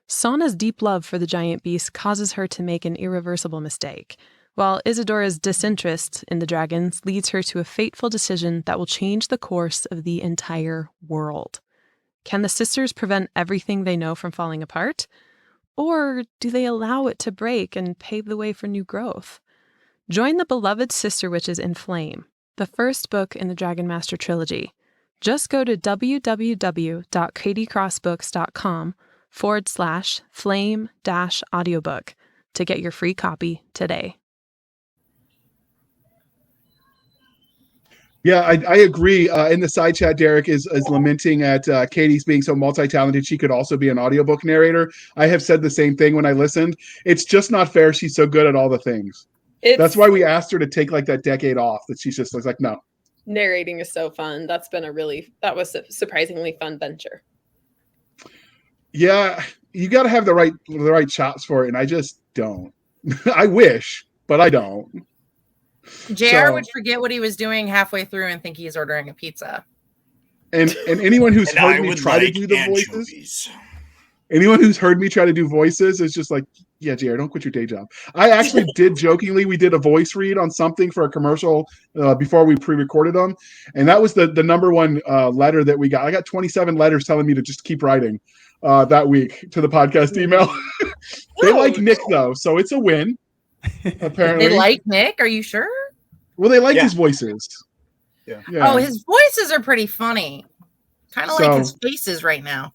Sana's deep love for the giant beast causes her to make an irreversible mistake, while Isadora's disinterest in the dragons leads her to a fateful decision that will change the course of the entire world. Can the sisters prevent everything they know from falling apart? Or do they allow it to break and pave the way for new growth? Join the beloved sister witches in Flame, the first book in the Dragon Master trilogy. Just go to www.katiecrossbooks.com/flame-audiobook to get your free copy today. Yeah, I agree. In the side chat, Derek is lamenting at Katie's being so multi-talented. She could also be an audiobook narrator. I have said the same thing when I listened. It's just not fair. She's so good at all the things. That's why we asked her to take that decade off. That she's just like, no. Narrating is so fun. That was a surprisingly fun venture. Yeah, you got to have the right chops for it, and I just don't. I wish, but I don't. JR would forget what he was doing halfway through and think he's ordering a pizza. And anyone who's heard me try to do the voices, Anyone who's heard me try to do voices is just like, yeah, JR, don't quit your day job. I actually did jokingly, we did a voice read on something for a commercial before we pre-recorded them. And that was the number one letter that we got. I got 27 letters telling me to just keep writing that week to the podcast email. They like Nick though, so it's a win. Apparently. They like Nick? Are you sure? Well, they like his voices. Yeah. Oh, his voices are pretty funny. Kind of like his faces right now.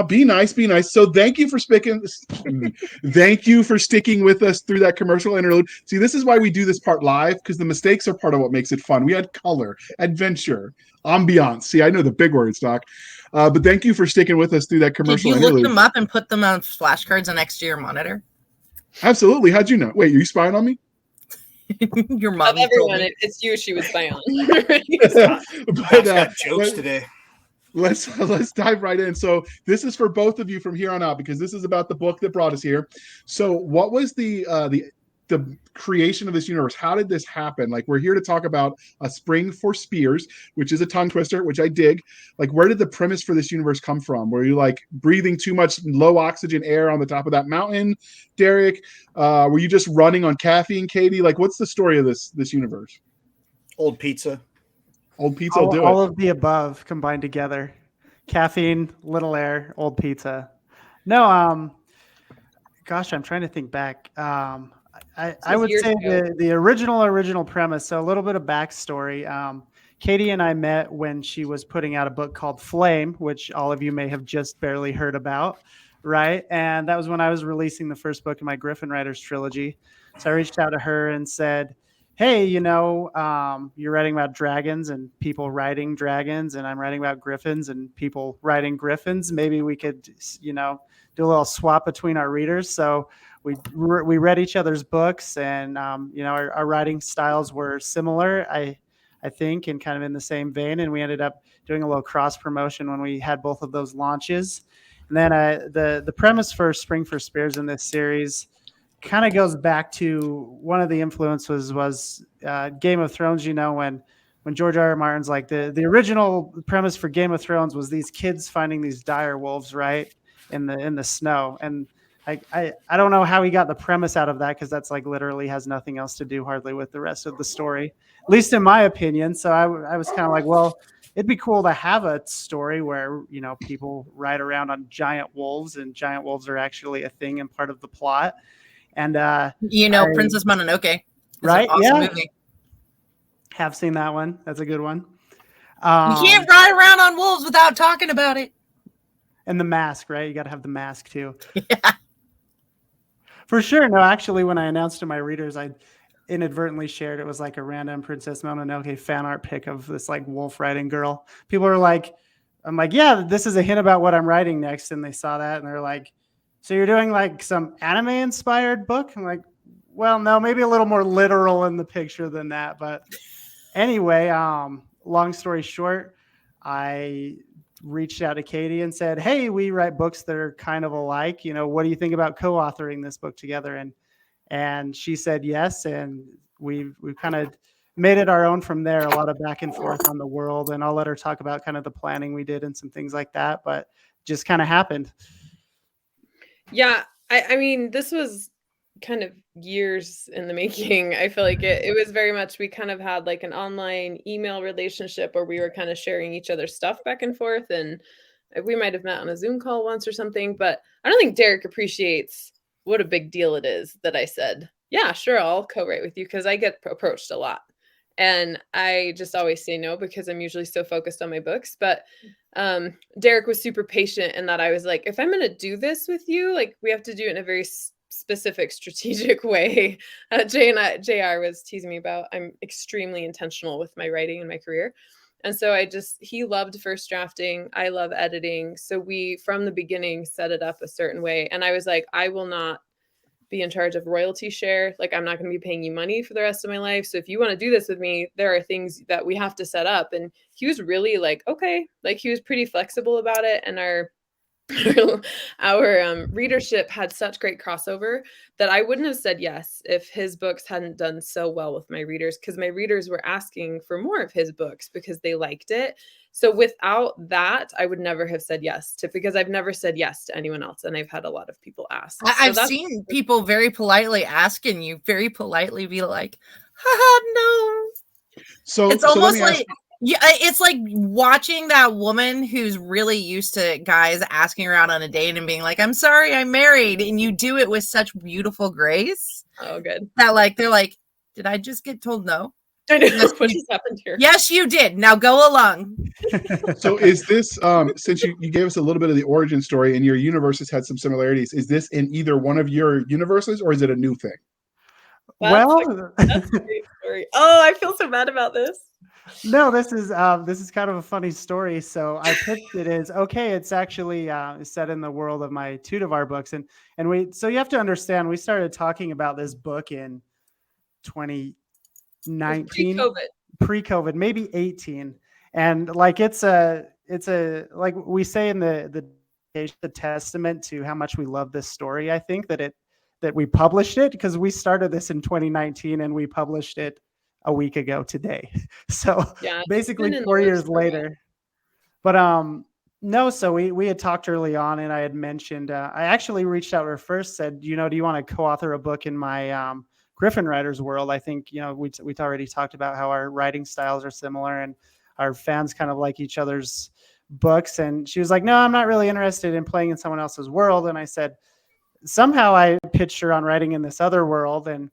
Be nice, be nice. So thank you for thank you for sticking with us through that commercial interlude. See, this is why we do this part live, because the mistakes are part of what makes it fun. We had color, adventure, ambiance. See, I know the big words, Doc. But thank you for sticking with us through that commercial interlude. Did you interlude. look them up and put them on flashcards next to your monitor? Absolutely. How'd you know? Wait, are you spying on me? Your mom. Of everyone, it's you she would spy on. But got jokes today. Let's dive right in. So this is for both of you from here on out, because this is about the book that brought us here. So what was the creation of this universe? How did this happen? Like, we're here to talk about A Spring for Spears, which is a tongue twister, which I dig. Like, where did the premise for this universe come from? Were you like breathing too much low oxygen air on the top of that mountain, Derek? Were you just running on caffeine, Katie? Like, what's the story of this universe? Old pizza. Old pizza will do it. All of the above combined together. Caffeine, little air, old pizza. No, gosh, I'm trying to think back. I would say the original premise. So a little bit of backstory. Katie and I met when she was putting out a book called Flame, which all of you may have just barely heard about, right? And that was when I was releasing the first book in my Griffin Writers trilogy. So I reached out to her and said, hey, you're writing about dragons and people riding dragons, and I'm writing about griffins and people riding griffins. Maybe we could, do a little swap between our readers. So we read each other's books, and our writing styles were similar, I think, and kind of in the same vein. And we ended up doing a little cross promotion when we had both of those launches. And then the premise for Spring for Spears in this series kind of goes back to one of the influences was Game of Thrones. When George R.R. Martin's like the original premise for Game of Thrones was these kids finding these dire wolves, right, in the snow. And I don't know how he got the premise out of that, because that's like literally has nothing else to do hardly with the rest of the story, at least in my opinion. So I was kind of like, well, it'd be cool to have a story where people ride around on giant wolves, and giant wolves are actually a thing and part of the plot. And Princess Mononoke, right? Awesome movie. Have seen that one. That's a good one. You can't ride around on wolves without talking about it. And the mask, right? You got to have the mask too. Yeah. For sure. No, actually, when I announced to my readers, I inadvertently shared it was like a random Princess Mononoke fan art pic of this like wolf riding girl. People are like, I'm like, yeah, this is a hint about what I'm writing next. And they saw that and they're like, so you're doing like some anime inspired book? I'm like, well, no, maybe a little more literal in the picture than that. But anyway, long story short, I reached out to Katie and said, hey, we write books that are kind of alike. What do you think about co-authoring this book together? And she said yes. And we've kind of made it our own from there. A lot of back and forth on the world. And I'll let her talk about kind of the planning we did and some things like that. But just kind of happened. Yeah, I mean, this was kind of years in the making. I feel like it was very much, we kind of had like an online email relationship where we were kind of sharing each other's stuff back and forth. And we might have met on a Zoom call once or something, but I don't think Derek appreciates what a big deal it is that I said, yeah, sure, I'll co-write with you, because I get approached a lot. And I just always say no, because I'm usually so focused on my books. But Derek was super patient in that I was like, if I'm going to do this with you, like we have to do it in a very specific, strategic way. JR was teasing me about, I'm extremely intentional with my writing and my career. And so he loved first drafting. I love editing. So we, from the beginning, set it up a certain way. And I was like, I will not be in charge of royalty share. Like, I'm not going to be paying you money for the rest of my life. So if you want to do this with me, there are things that we have to set up. And he was really like, okay, like he was pretty flexible about it. And our our readership had such great crossover that I wouldn't have said yes if his books hadn't done so well with my readers, because my readers were asking for more of his books because they liked it. So without that, I would never have said yes to, because I've never said yes to anyone else, and I've had a lot of people ask. I've seen people very politely asking you, very politely be like, haha, no. So It's so let almost me like ask, yeah, it's like watching that woman who's really used to guys asking her out on a date and being like, I'm sorry, I'm married. And you do it with such beautiful grace Oh, good. that like they're like, did I just get told no? I know Yes, what you- just happened here. Yes, you did. Now go along. so is this since you gave us a little bit of the origin story and your universes had some similarities, is this in either one of your universes or is it a new thing? Well, That's a great story. Oh, I feel so bad about this. no, this is kind of a funny story. So I pitched it as, okay, it's actually set in the world of my Tudavar books, and so you have to understand, we started talking about this book in 2019, pre-COVID, maybe 18, and like it's a like we say in the testament to how much we love this story. I think that we published it because we started this in 2019 and we published it a week ago today. So Yeah, basically 4 years later. But no, so we had talked early on, and I had mentioned I actually reached out to her first, said, do you want to co-author a book in my Griffin Writers world? I think we'd already talked about how our writing styles are similar and our fans kind of like each other's books. And she was like, no, I'm not really interested in playing in someone else's world. And I said, somehow I pitched her on writing in this other world. And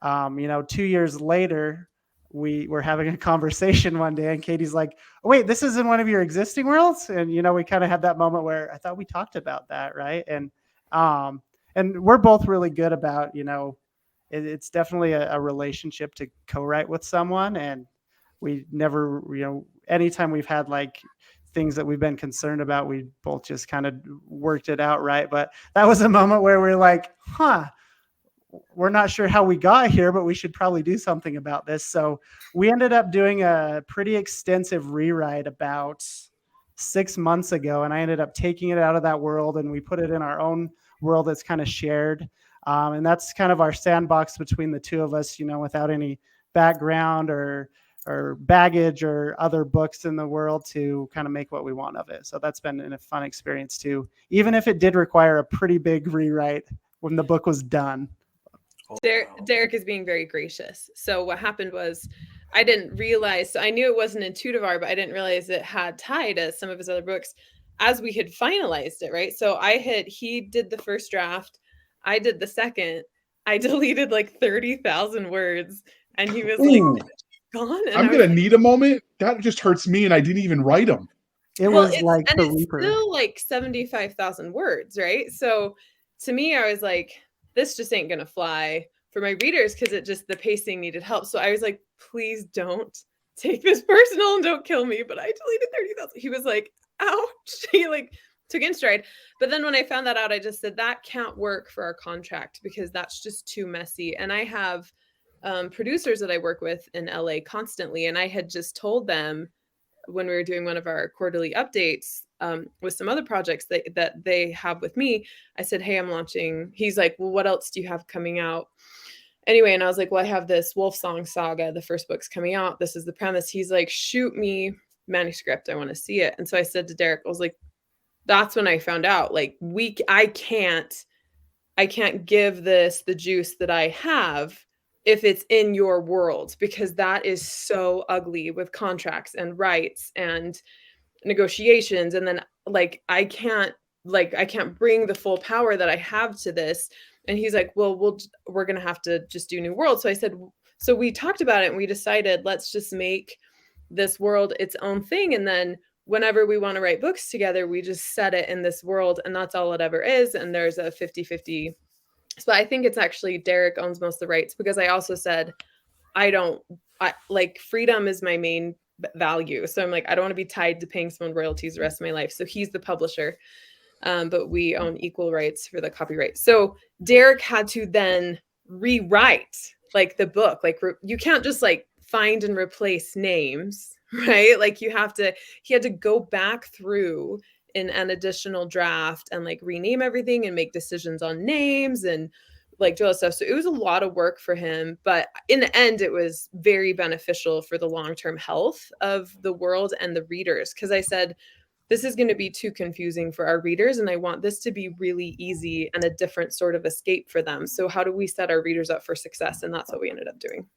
2 years later, we were having a conversation one day, and Katie's like, oh, wait, this is in one of your existing worlds? And, we kind of had that moment where I thought we talked about that, right? And we're both really good about, it's definitely a relationship to co-write with someone. And we never, anytime we've had like things that we've been concerned about, we both just kind of worked it out, right? But that was a moment where we're like, we're not sure how we got here, but we should probably do something about this. So we ended up doing a pretty extensive rewrite about 6 months ago, and I ended up taking it out of that world and we put it in our own world that's kind of shared. And that's kind of our sandbox between the two of us, without any background or baggage or other books in the world to kind of make what we want of it. So that's been a fun experience too, even if it did require a pretty big rewrite when the book was done. Derek is being very gracious. So what happened was, I didn't realize, so I knew it wasn't in Tudavar, but I didn't realize it had tie to some of his other books as we had finalized it, right? So he did the first draft, I did the second, I deleted like 30,000 words, and he was like, gone. And I'm going to need a moment. That just hurts me, and I didn't even write them. Was like and it's still like 75,000 words, right? So to me, I was like, this just ain't gonna fly for my readers, because the pacing needed help. So I was like, please don't take this personal and don't kill me. But I deleted 30,000. He was like, ouch. He like took in stride. But then when I found that out, I just said, that can't work for our contract, because that's just too messy. And I have producers that I work with in LA constantly, and I had just told them when we were doing one of our quarterly updates with some other projects that they have with me, I said, hey, I'm launching. He's like, well, what else do you have coming out? Anyway, and I was like, well, I have this Wolf Song Saga. The first book's coming out. This is the premise. He's like, shoot me manuscript. I want to see it. And so I said to Derek, I was like, that's when I found out, like, I can't give this the juice that I have if it's in your world, because that is so ugly with contracts and rights and negotiations. And then like, I can't bring the full power that I have to this. And he's like, well, we're going to have to just do new world. So I said, so we talked about it and we decided, let's just make this world its own thing. And then whenever we want to write books together, we just set it in this world, and that's all it ever is. And there's a 50-50. So I think it's actually Derek owns most of the rights, because I also said, I like, freedom is my main value. So I'm like, I don't want to be tied to paying someone royalties the rest of my life. So he's the publisher, but we own equal rights for the copyright. So Derek had to then rewrite like the book. Like you can't just like find and replace names, right? Like he had to go back through in an additional draft and like rename everything and make decisions on names and like do all that stuff. So it was a lot of work for him, but in the end, it was very beneficial for the long-term health of the world and the readers. Because I said, this is going to be too confusing for our readers, and I want this to be really easy and a different sort of escape for them. So how do we set our readers up for success? And that's what we ended up doing.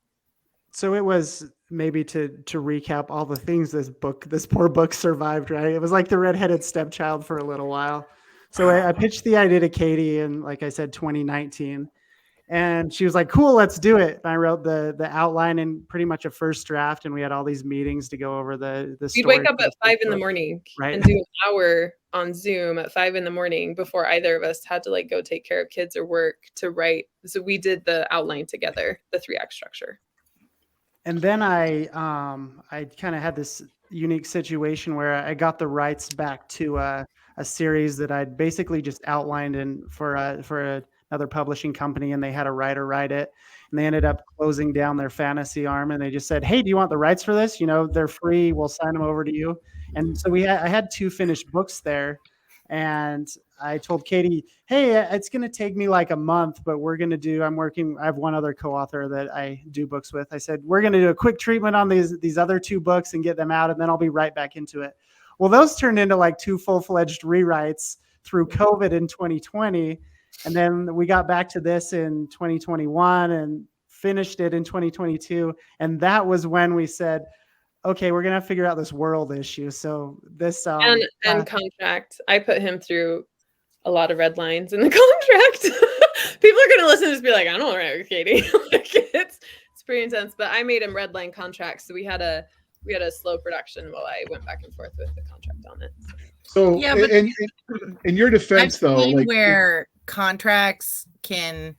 So it was, maybe to recap all the things this poor book survived, right? It was like the redheaded stepchild for a little while. So I pitched the idea to Katie in, like I said, 2019. And she was like, cool, let's do it. And I wrote the outline in pretty much a first draft, and we had all these meetings to go over the We'd story. wake up at 5 in the morning Right. and do an hour on Zoom at 5 in the morning before either of us had to like go take care of kids or work to write. So we did the outline together, the 3-act structure. And then I kind of had this unique situation where I got the rights back to a series that I'd basically just outlined for another publishing company, and they had a writer write it, and they ended up closing down their fantasy arm, and they just said, hey, do you want the rights for this? They're free. We'll sign them over to you. And so I had 2 finished books there, and I told Katie, hey, it's going to take me like a month, but I have one other co-author that I do books with. I said, we're going to do a quick treatment on these other 2 books and get them out, and then I'll be right back into it. Well, those turned into like 2 full-fledged rewrites through COVID in 2020. And then we got back to this in 2021 and finished it in 2022. And that was when we said, okay, we're going to figure out this world issue. So this, and contract, I put him through a lot of red lines in the contract. People are going to listen and just be like, I don't know, Katie. Like, it's pretty intense, but I made him red line contracts. So we had a slow production while I went back and forth with the contract on it. So Yeah, but in your defense, I've though, seen like where contracts can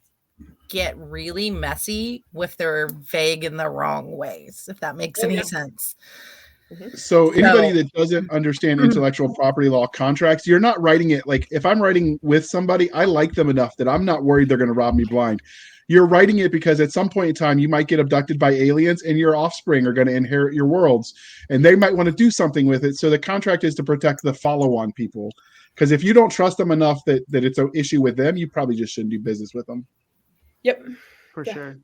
get really messy if they're vague in the wrong ways, if that makes any sense. So anybody that doesn't understand intellectual property law contracts, you're not writing it like, if I'm writing with somebody, I like them enough that I'm not worried they're going to rob me blind. You're writing it because at some point in time you might get abducted by aliens and your offspring are going to inherit your worlds, and they might want to do something with it. So the contract is to protect the follow-on people, because if you don't trust them enough that it's an issue with them, you probably just shouldn't do business with them. Yep. For sure.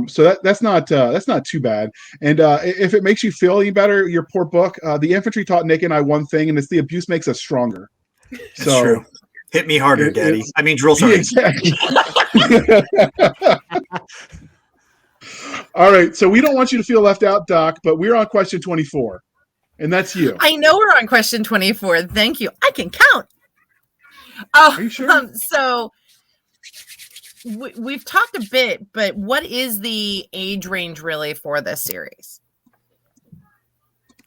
So that's not too bad. And if it makes you feel any better, your poor book, the infantry taught Nick and I one thing, and it's the abuse makes us stronger. That's true. Hit me harder, Daddy. Drill sergeant. Exactly. All right. So we don't want you to feel left out, Doc, but we're on question 24, and that's you. I know we're on question 24. Thank you. I can count. Oh, are you sure? So we've talked a bit, but what is the age range really for this series?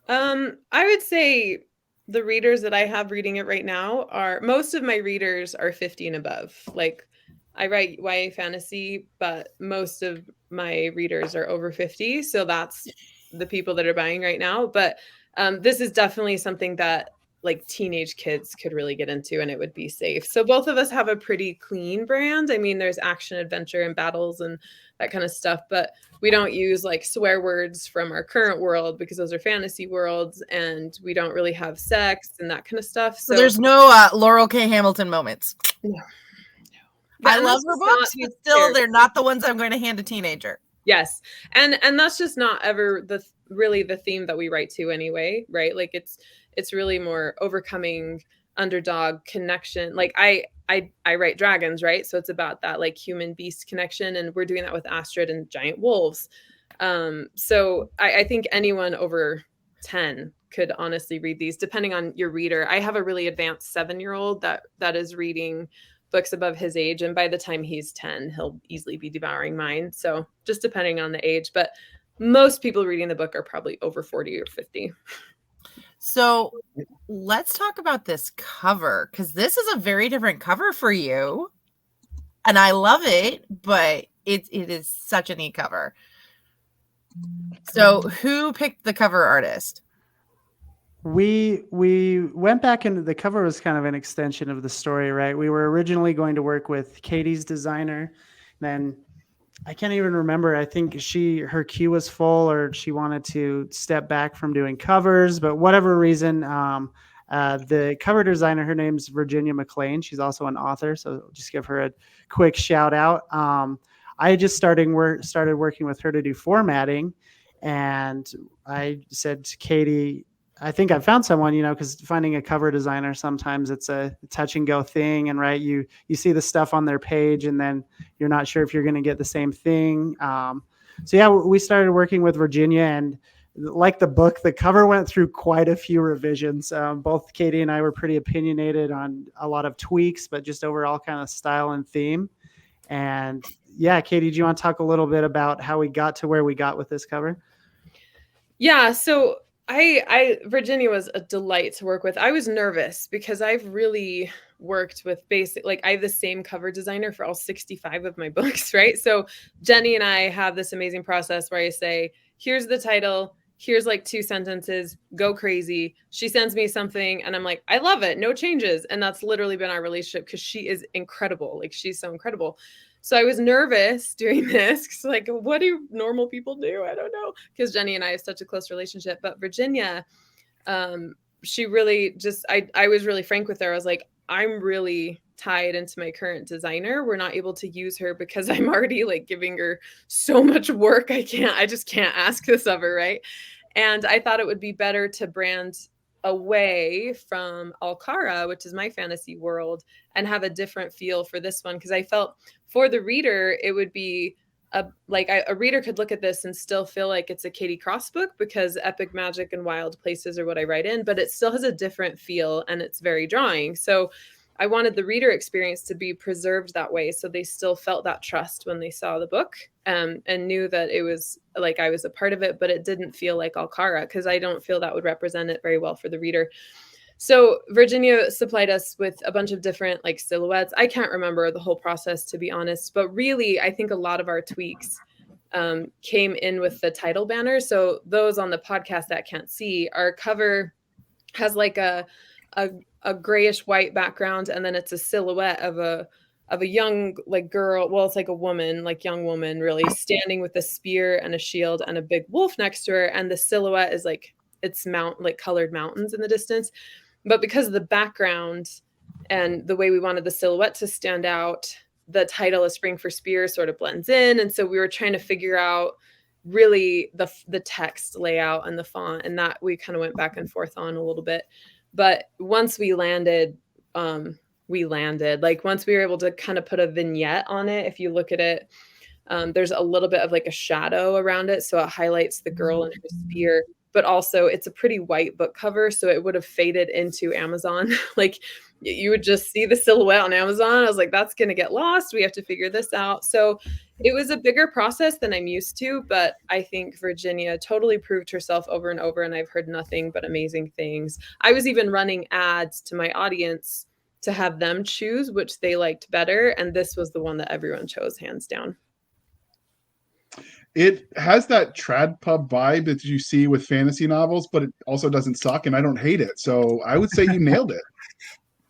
I would say the readers that I have reading it right now most of my readers are 50 and above. Like, I write YA fantasy, but most of my readers are over 50. So that's the people that are buying right now. But this is definitely something that like teenage kids could really get into, and it would be safe. So both of us have a pretty clean brand. I mean, there's action, adventure, and battles and that kind of stuff, but we don't use like swear words from our current world because those are fantasy worlds, and we don't really have sex and that kind of stuff. So there's no Laurel K. Hamilton moments. No. I love her books, but still, they're not the ones I'm going to hand a teenager. Yes. And that's just not ever the theme that we write to anyway, right? Like it's really more overcoming underdog connection. Like I write dragons, right? So it's about that like human beast connection, and we're doing that with Astrid and giant wolves. So I think anyone over 10 could honestly read these, depending on your reader. I have a really advanced 7-year-old that is reading books above his age, and by the time he's 10, he'll easily be devouring mine. So just depending on the age, but most people reading the book are probably over 40 or 50. So let's talk about this cover, because this is a very different cover for you, and I love it, but it is such a neat cover. So who picked the cover artist? We went back into the cover was kind of an extension of the story, right? We were originally going to work with Katie's designer. Then I can't even remember. I think her queue was full, or she wanted to step back from doing covers, but whatever reason, The cover designer, her name's Virginia McLean. She's also an author, so just give her a quick shout out. I just started working with her to do formatting, and I said to Katie, I think I found someone, because finding a cover designer, sometimes it's a touch and go thing. And right, you see the stuff on their page and then you're not sure if you're going to get the same thing. So yeah, we started working with Virginia, and like the book, the cover went through quite a few revisions. Both Katie and I were pretty opinionated on a lot of tweaks, but just overall kind of style and theme. And yeah, Katie, do you want to talk a little bit about how we got to where we got with this cover? Yeah, so Virginia was a delight to work with. I was nervous because I've really worked with I have the same cover designer for all 65 of my books, right? So Jenny and I have this amazing process where I say, here's the title, here's like 2 sentences, go crazy. She sends me something and I'm like, I love it, no changes. And that's literally been our relationship because she is incredible. Like, she's so incredible. So I was nervous doing this because, like, what do normal people do? I don't know, because Jenny and I have such a close relationship. But Virginia, she really just, I was really frank with her. I was like, I'm really tied into my current designer. We're not able to use her because I'm already like giving her so much work. I just can't ask this of her, right? And I thought it would be better to brand away from Alcara, which is my fantasy world, and have a different feel for this one, because I felt for the reader it would be a reader could look at this and still feel like it's a Katie Cross book, because epic magic and wild places are what I write in, but it still has a different feel and it's very drawing. So I wanted the reader experience to be preserved that way, so they still felt that trust when they saw the book, and knew that it was like I was a part of it, but it didn't feel like Alcara, because I don't feel that would represent it very well for the reader. So Virginia supplied us with a bunch of different like silhouettes. I can't remember the whole process, to be honest, but really I think a lot of our tweaks came in with the title banner. So those on the podcast that can't see, our cover has like a grayish white background, and then it's a silhouette of a young like girl, well, it's like a woman, like young woman really, standing with a spear and a shield and a big wolf next to her, and the silhouette is like it's colored mountains in the distance. But because of the background and the way we wanted the silhouette to stand out, the title, A Spring for Spear, sort of blends in. And so we were trying to figure out really the text layout and the font, and that we kind of went back and forth on a little bit. But once we landed, like once we were able to kind of put a vignette on it, if you look at it, there's a little bit of like a shadow around it. So it highlights the girl and her spear, but also it's a pretty white book cover. So it would have faded into Amazon. Like you would just see the silhouette on Amazon. I was like, that's going to get lost. We have to figure this out. So it was a bigger process than I'm used to, but I think Virginia totally proved herself over and over, and I've heard nothing but amazing things. I was even running ads to my audience to have them choose which they liked better, and this was the one that everyone chose, hands down. It has that trad pub vibe that you see with fantasy novels, but it also doesn't suck, and I don't hate it. So I would say you nailed it.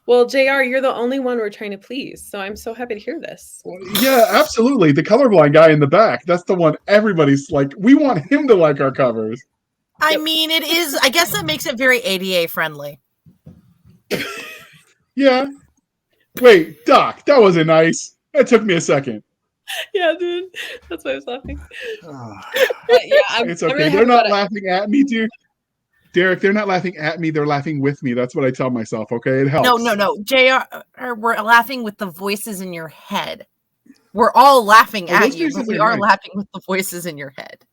Well, JR, you're the only one we're trying to please, so I'm so happy to hear this. Yeah, absolutely. The colorblind guy in the back, that's the one everybody's like, we want him to like our covers. I mean, it is, I guess that makes it very ADA friendly. Yeah. Wait, Doc, that wasn't nice. That took me a second. Yeah, dude. That's why I was laughing. It's okay. Really, they're not laughing at me, dude. Derek, they're not laughing at me. They're laughing with me. That's what I tell myself, okay? It helps. No. JR, we're laughing with the voices in your head. We're all laughing at you, but we are laughing with the voices in your head.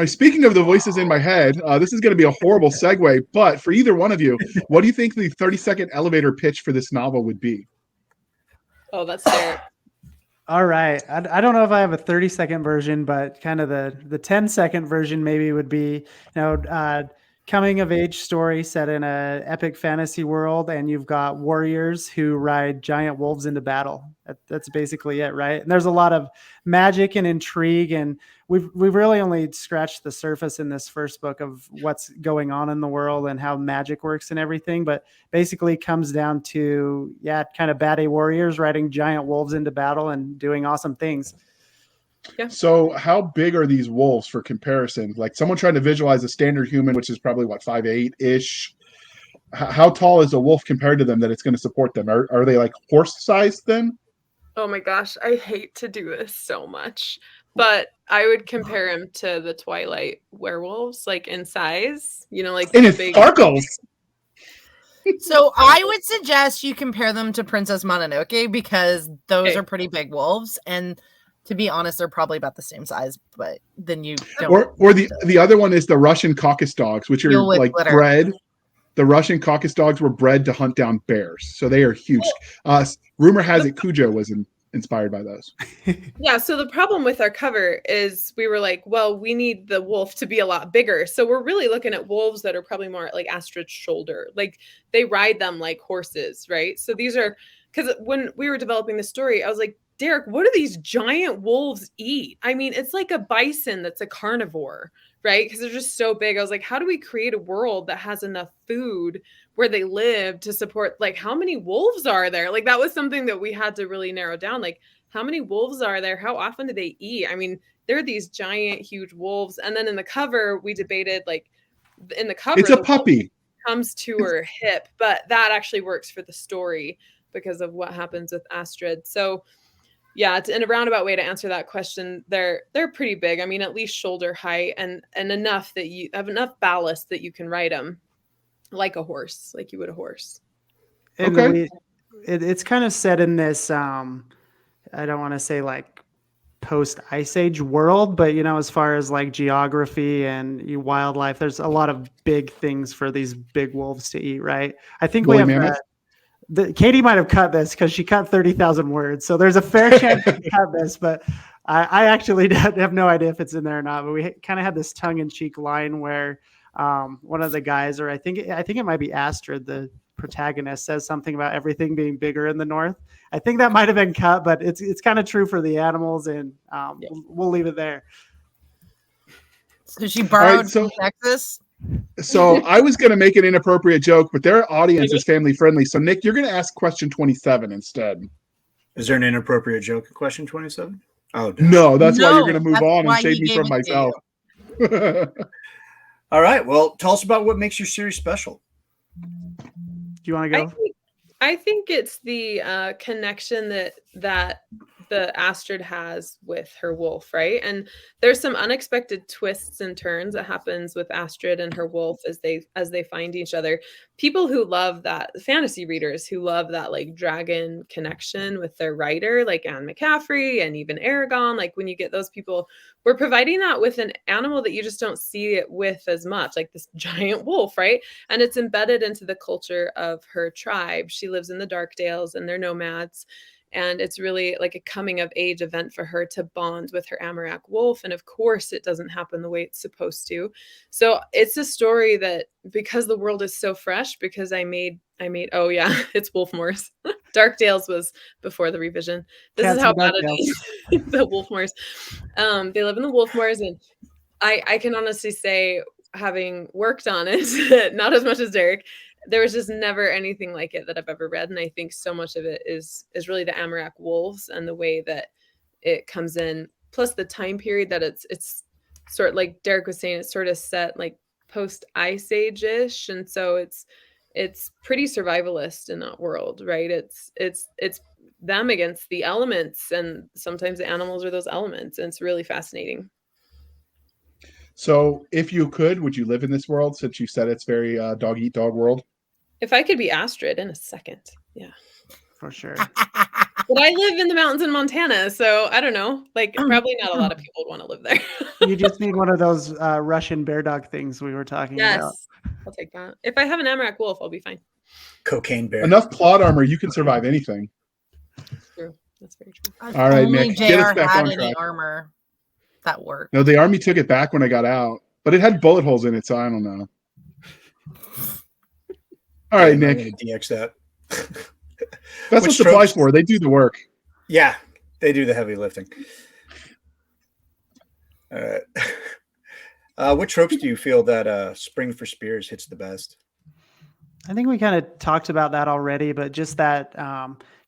Speaking of the voices in my head, this is going to be a horrible segue, but for either one of you, what do you think the 30-second elevator pitch for this novel would be? Oh, that's fair. All right. I don't know if I have a 30-second version, but kind of the 10-second version maybe would be, coming of age story set in a epic fantasy world, and you've got warriors who ride giant wolves into battle. That's basically it, right? And there's a lot of magic and intrigue, and we've really only scratched the surface in this first book of what's going on in the world and how magic works and everything. But basically comes down to, kind of badass warriors riding giant wolves into battle and doing awesome things. Yeah. So how big are these wolves for comparison? Like someone trying to visualize a standard human, which is probably 5'8"-ish. how tall is a wolf compared to them that it's going to support them? Are they like horse sized then? Oh my gosh, I hate to do this so much, but I would compare him to the Twilight werewolves, like in size, like And the it big. sparkles. So I would suggest you compare them to Princess Mononoke because those Okay. are pretty big wolves, and to be honest, they're probably about the same size. But then you don't. Or the other one is the Russian caucus dogs, which are Deal with like glitter. bred. The Russian caucus dogs were bred to hunt down bears, so they are huge. Rumor has it Cujo was inspired by those. Yeah, so the problem with our cover is we were like, well, we need the wolf to be a lot bigger. So we're really looking at wolves that are probably more like Astrid's shoulder. Like they ride them like horses, right? So these are, because when we were developing the story, I was like, Derek, what do these giant wolves eat? I mean, it's like a bison that's a carnivore, right? Because they're just so big. I was like, how do we create a world that has enough food where they live to support, like, how many wolves are there? Like, that was something that we had to really narrow down. Like, how many wolves are there? How often do they eat? I mean, they're these giant, huge wolves. And then in the cover, we debated, like, in the cover, It's a puppy. Comes to her hip, but that actually works for the story because of what happens with Astrid. So yeah, it's in a roundabout way to answer that question. They're pretty big. I mean, at least shoulder height and enough that you have enough ballast that you can ride them like a horse, like you would a horse. And Okay. it's kind of set in this, I don't want to say like post Ice Age world, but as far as like geography and wildlife, there's a lot of big things for these big wolves to eat, right? I think Woolly we have mammoth? Katie might have cut this because she cut 30,000 words. So there's a fair chance she cut this, but I actually have no idea if it's in there or not. But we kind of had this tongue-in-cheek line where one of the guys, or I think it might be Astrid, the protagonist, says something about everything being bigger in the north. I think that might have been cut, but it's kind of true for the animals, and we'll leave it there. So she borrowed so- from Texas. So I was going to make an inappropriate joke, but their audience is family friendly. So Nick, you're going to ask question 27 instead. Is there an inappropriate joke at question 27? Oh, No, that's why No, you're going to move that's on and why save he me gave from it to myself. All right. Well, tell us about what makes your series special. Do you want to go? I think it's the connection that the Astrid has with her wolf, right? And there's some unexpected twists and turns that happens with Astrid and her wolf as they find each other. People who love that, fantasy readers who love that like dragon connection with their writer, like Anne McCaffrey and even Aragon, like when you get those people, we're providing that with an animal that you just don't see it with as much, like this giant wolf, right? And it's embedded into the culture of her tribe. She lives in the Darkdales and they're nomads. And it's really like a coming of age event for her to bond with her Amarak wolf. And of course, it doesn't happen the way it's supposed to. So it's a story that, because the world is so fresh, because I made, oh yeah, it's Wolfmoors. Darkdales was before the revision. This Cats is how and bad it Darkdales. is. The Wolfmoors. They live in the Wolfmoors. And I can honestly say, having worked on it, not as much as Derek, there was just never anything like it that I've ever read. And I think so much of it is really the Amarak wolves and the way that it comes in, plus the time period that it's sort of like Derek was saying, it's sort of set like post Ice Age-ish. And so it's pretty survivalist in that world, right? It's them against the elements, and sometimes the animals are those elements, and it's really fascinating. So if you could, would you live in this world, since you said it's very dog eat dog world? If I could be Astrid in a second, yeah. For sure. But I live in the mountains in Montana, so I don't know. Like, probably not a lot of people would want to live there. You just need one of those Russian bear dog things we were talking about. Yes, I'll take that. If I have an Amarak wolf, I'll be fine. Cocaine bear. Enough plot armor, you can survive anything. That's true. That's very true. All right, Only Nick, get us JR back had on any track. armor that worked. No, the army took it back when I got out, but it had bullet holes in it, so I don't know. All right, I'm Nick. going to DX that. That's what Which supplies tropes- for. They do the work. Yeah, they do the heavy lifting. All right. What tropes do you feel that Spring for Spears hits the best? I think we kind of talked about that already, but just that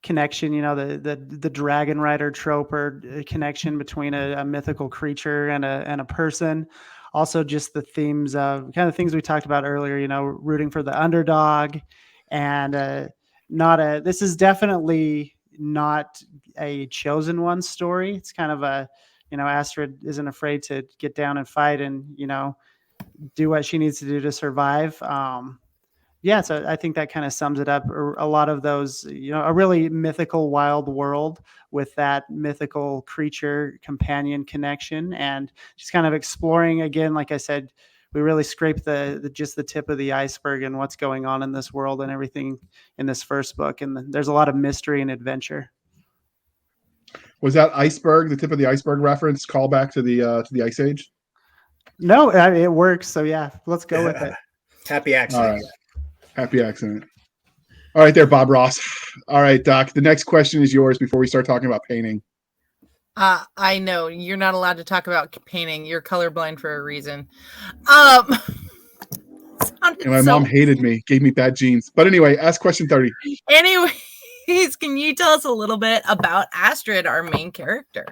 connection, the dragon rider trope, or connection between a mythical creature and a person. also just the themes of kind of things we talked about earlier, rooting for the underdog, and this is definitely not a chosen one story. It's kind of Astrid isn't afraid to get down and fight and, do what she needs to do to survive. So I think that kind of sums it up. A lot of those, a really mythical wild world with that mythical creature companion connection, and just kind of exploring again. Like I said, we really scraped just the tip of the iceberg and what's going on in this world and everything in this first book. And there's a lot of mystery and adventure. Was that iceberg, the tip of the iceberg reference, callback to the Ice Age? No, it works. So yeah, let's go with it. Happy accident. All right. Happy accident. All right there, Bob Ross. All right, Doc, the next question is yours before we start talking about painting. I know you're not allowed to talk about painting. You're colorblind for a reason. And my mom hated me, gave me bad genes. But anyway, ask question 30. Anyways, can you tell us a little bit about Astrid, our main character?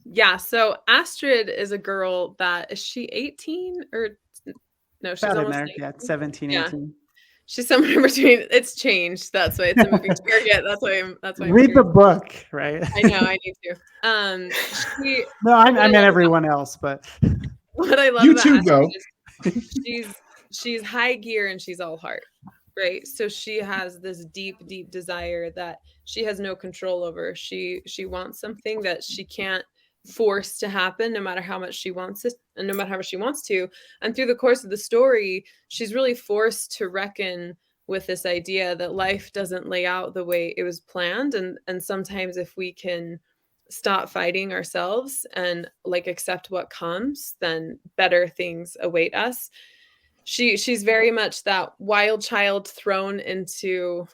Yeah, so Astrid is a girl that, is she 18 or no, she's almost there. 19. Yeah, 17, Yeah. 18. She's somewhere in between. It's changed. That's why it's a moving target. That's why I'm read the book, right? I know, I need to. No, I meant everyone else, but what I love you about too, Astrid though. is she's high gear and she's all heart, right? So she has this deep desire that she has no control over. She wants something that she can't force to happen, no matter how much she wants it and no matter how much she wants to. And through the course of the story, she's really forced to reckon with this idea that life doesn't lay out the way it was planned, and sometimes if we can stop fighting ourselves and accept what comes, then better things await us. She's very much that wild child thrown into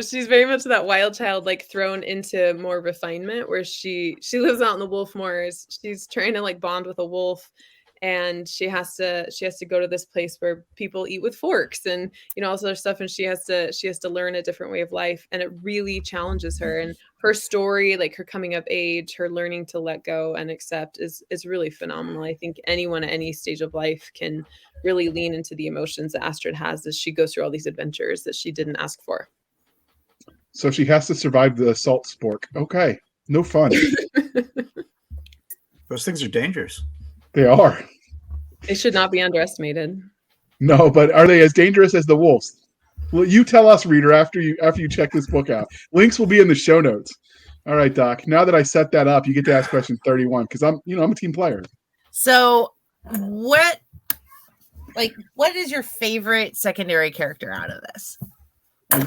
she's very much that wild child thrown into more refinement, where she lives out in the wolf moors. She's trying to bond with a wolf, and she has to go to this place where people eat with forks and all this other stuff, and she has to learn a different way of life, and it really challenges her. And her story, her coming of age, her learning to let go and accept is really phenomenal. I think anyone at any stage of life can really lean into the emotions that Astrid has as she goes through all these adventures that she didn't ask for. So she has to survive the salt spork. Okay. No fun. Those things are dangerous. They are. They should not be underestimated. No, but are they as dangerous as the wolves? Well, you tell us, reader, after you check this book out. Links will be in the show notes. All right, Doc. Now that I set that up, you get to ask question 31 because I'm a team player. So what is your favorite secondary character out of this?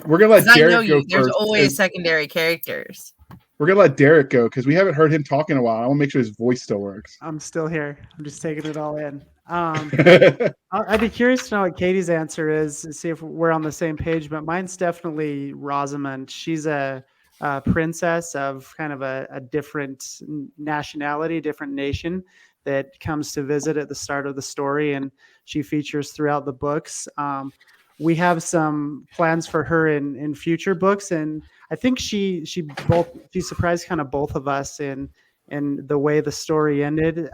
We're gonna let Derek go first. There's always secondary characters. We're gonna let Derek go because we haven't heard him talk in a while. I want to make sure his voice still works. I'm still here. I'm just taking it all in. I'd be curious to know what Katie's answer is and see if we're on the same page. But mine's definitely Rosamund. She's a princess of kind of a different nationality, different nation that comes to visit at the start of the story, and she features throughout the books. We have some plans for her in future books, and I think she surprised kind of both of us in the way the story ended,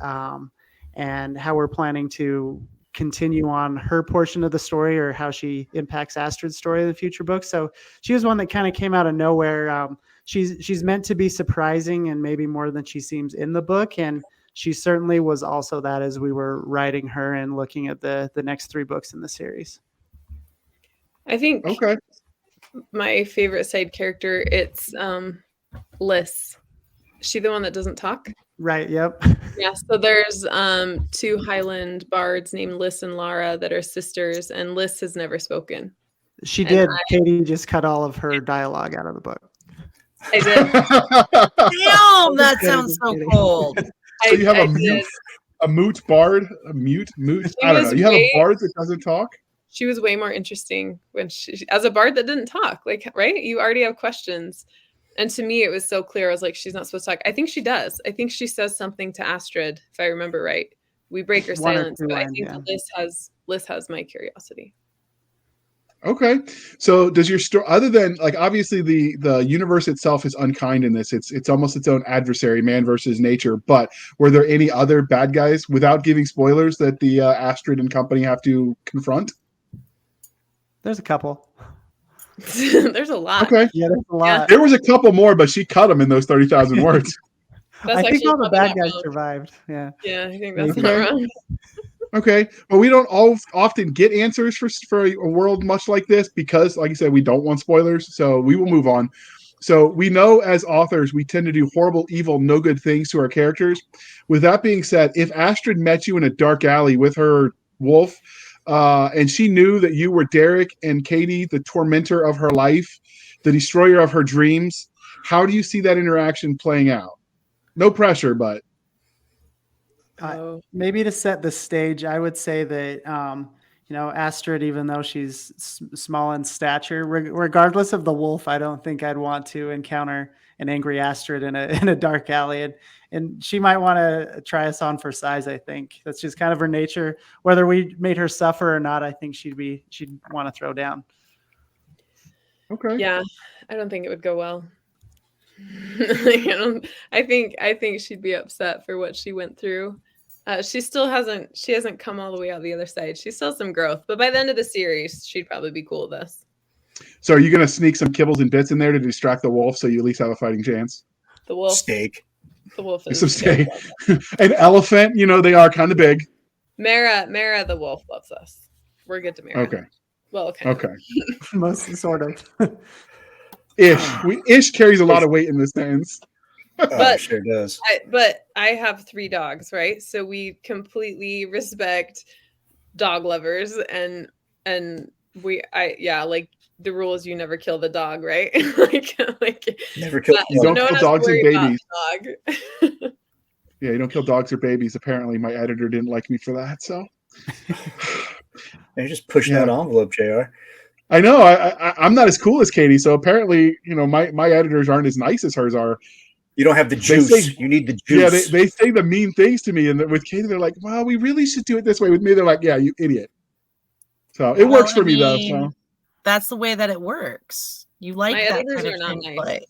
and how we're planning to continue on her portion of the story, or how she impacts Astrid's story in the future books. So she was one that kind of came out of nowhere. She's meant to be surprising and maybe more than she seems in the book, and she certainly was also that as we were writing her and looking at the next 3 books in the series. I think my favorite side character, it's Liz. Is she the one that doesn't talk? Right, yep. Yeah, so there's 2 Highland bards named Liz and Lara that are sisters, and Liz has never spoken. She did. Katie just cut all of her dialogue out of the book. I did. Damn, that sounds so cold. So you have a moot bard? A mute? I don't know. You have a bard that doesn't talk? She was way more interesting when as a bard that didn't talk, right? You already have questions. And to me, it was so clear. I was like, she's not supposed to talk. I think she does. I think she says something to Astrid, if I remember right. We break her silence, but I think Liz has my curiosity. Okay. So does your story, other than like obviously the universe itself is unkind in this. It's almost its own adversary, man versus nature. But were there any other bad guys, without giving spoilers, that the Astrid and company have to confront? There's a couple. There's a lot. Okay. Yeah, there's a lot. There was a couple more, but she cut them in those 30,000 words. That's I think actually all the probably bad not guys wrong. survived. Yeah. Yeah, I think that's Maybe. not wrong. Okay. Well, we don't often get answers for a world much like this because, like I said, we don't want spoilers. So we will move on. So we know as authors, we tend to do horrible, evil, no good things to our characters. With that being said, if Astrid met you in a dark alley with her wolf, and she knew that you were Derek and Katie, the tormentor of her life, the destroyer of her dreams, how do you see that interaction playing out? No pressure, but Oh. Maybe to set the stage, I would say that Astrid, even though she's small in stature, regardless of the wolf, I don't think I'd want to encounter an angry Astrid in a dark alley, and she might want to try us on for size. I think that's just kind of her nature. Whether we made her suffer or not, I think she'd want to throw down. okay. Yeah, I don't think it would go well. I think she'd be upset for what she went through. She hasn't come all the way out the other side. She still has some growth, but by the end of the series, she'd probably be cool with us. So are you going to sneak some kibbles and bits in there to distract the wolf so you at least have a fighting chance? The wolf. Steak. The wolf is Some steak. An elephant, they are kind of big. Mara the wolf loves us. We're good to Mara. Okay. Well, okay. Most sort of. Ish carries a lot of weight in this sentence. But sure does. But I have 3 dogs, right? So we completely respect dog lovers, and the rule is you never kill the dog, right? like Never kill. You don't kill dogs and babies. Dog. Yeah, you don't kill dogs or babies. Apparently, my editor didn't like me for that. So You're just pushing that envelope, JR. I know. I'm not as cool as Katie. So apparently, my editors aren't as nice as hers are. You don't have the juice. You need the juice. Yeah, they say the mean things to me, and with Katie, they're like, "Well, we really should do it this way." With me, they're like, "Yeah, you idiot." So it works for me though. So that's the way that it works. You like my that editors kind are of not nice. play.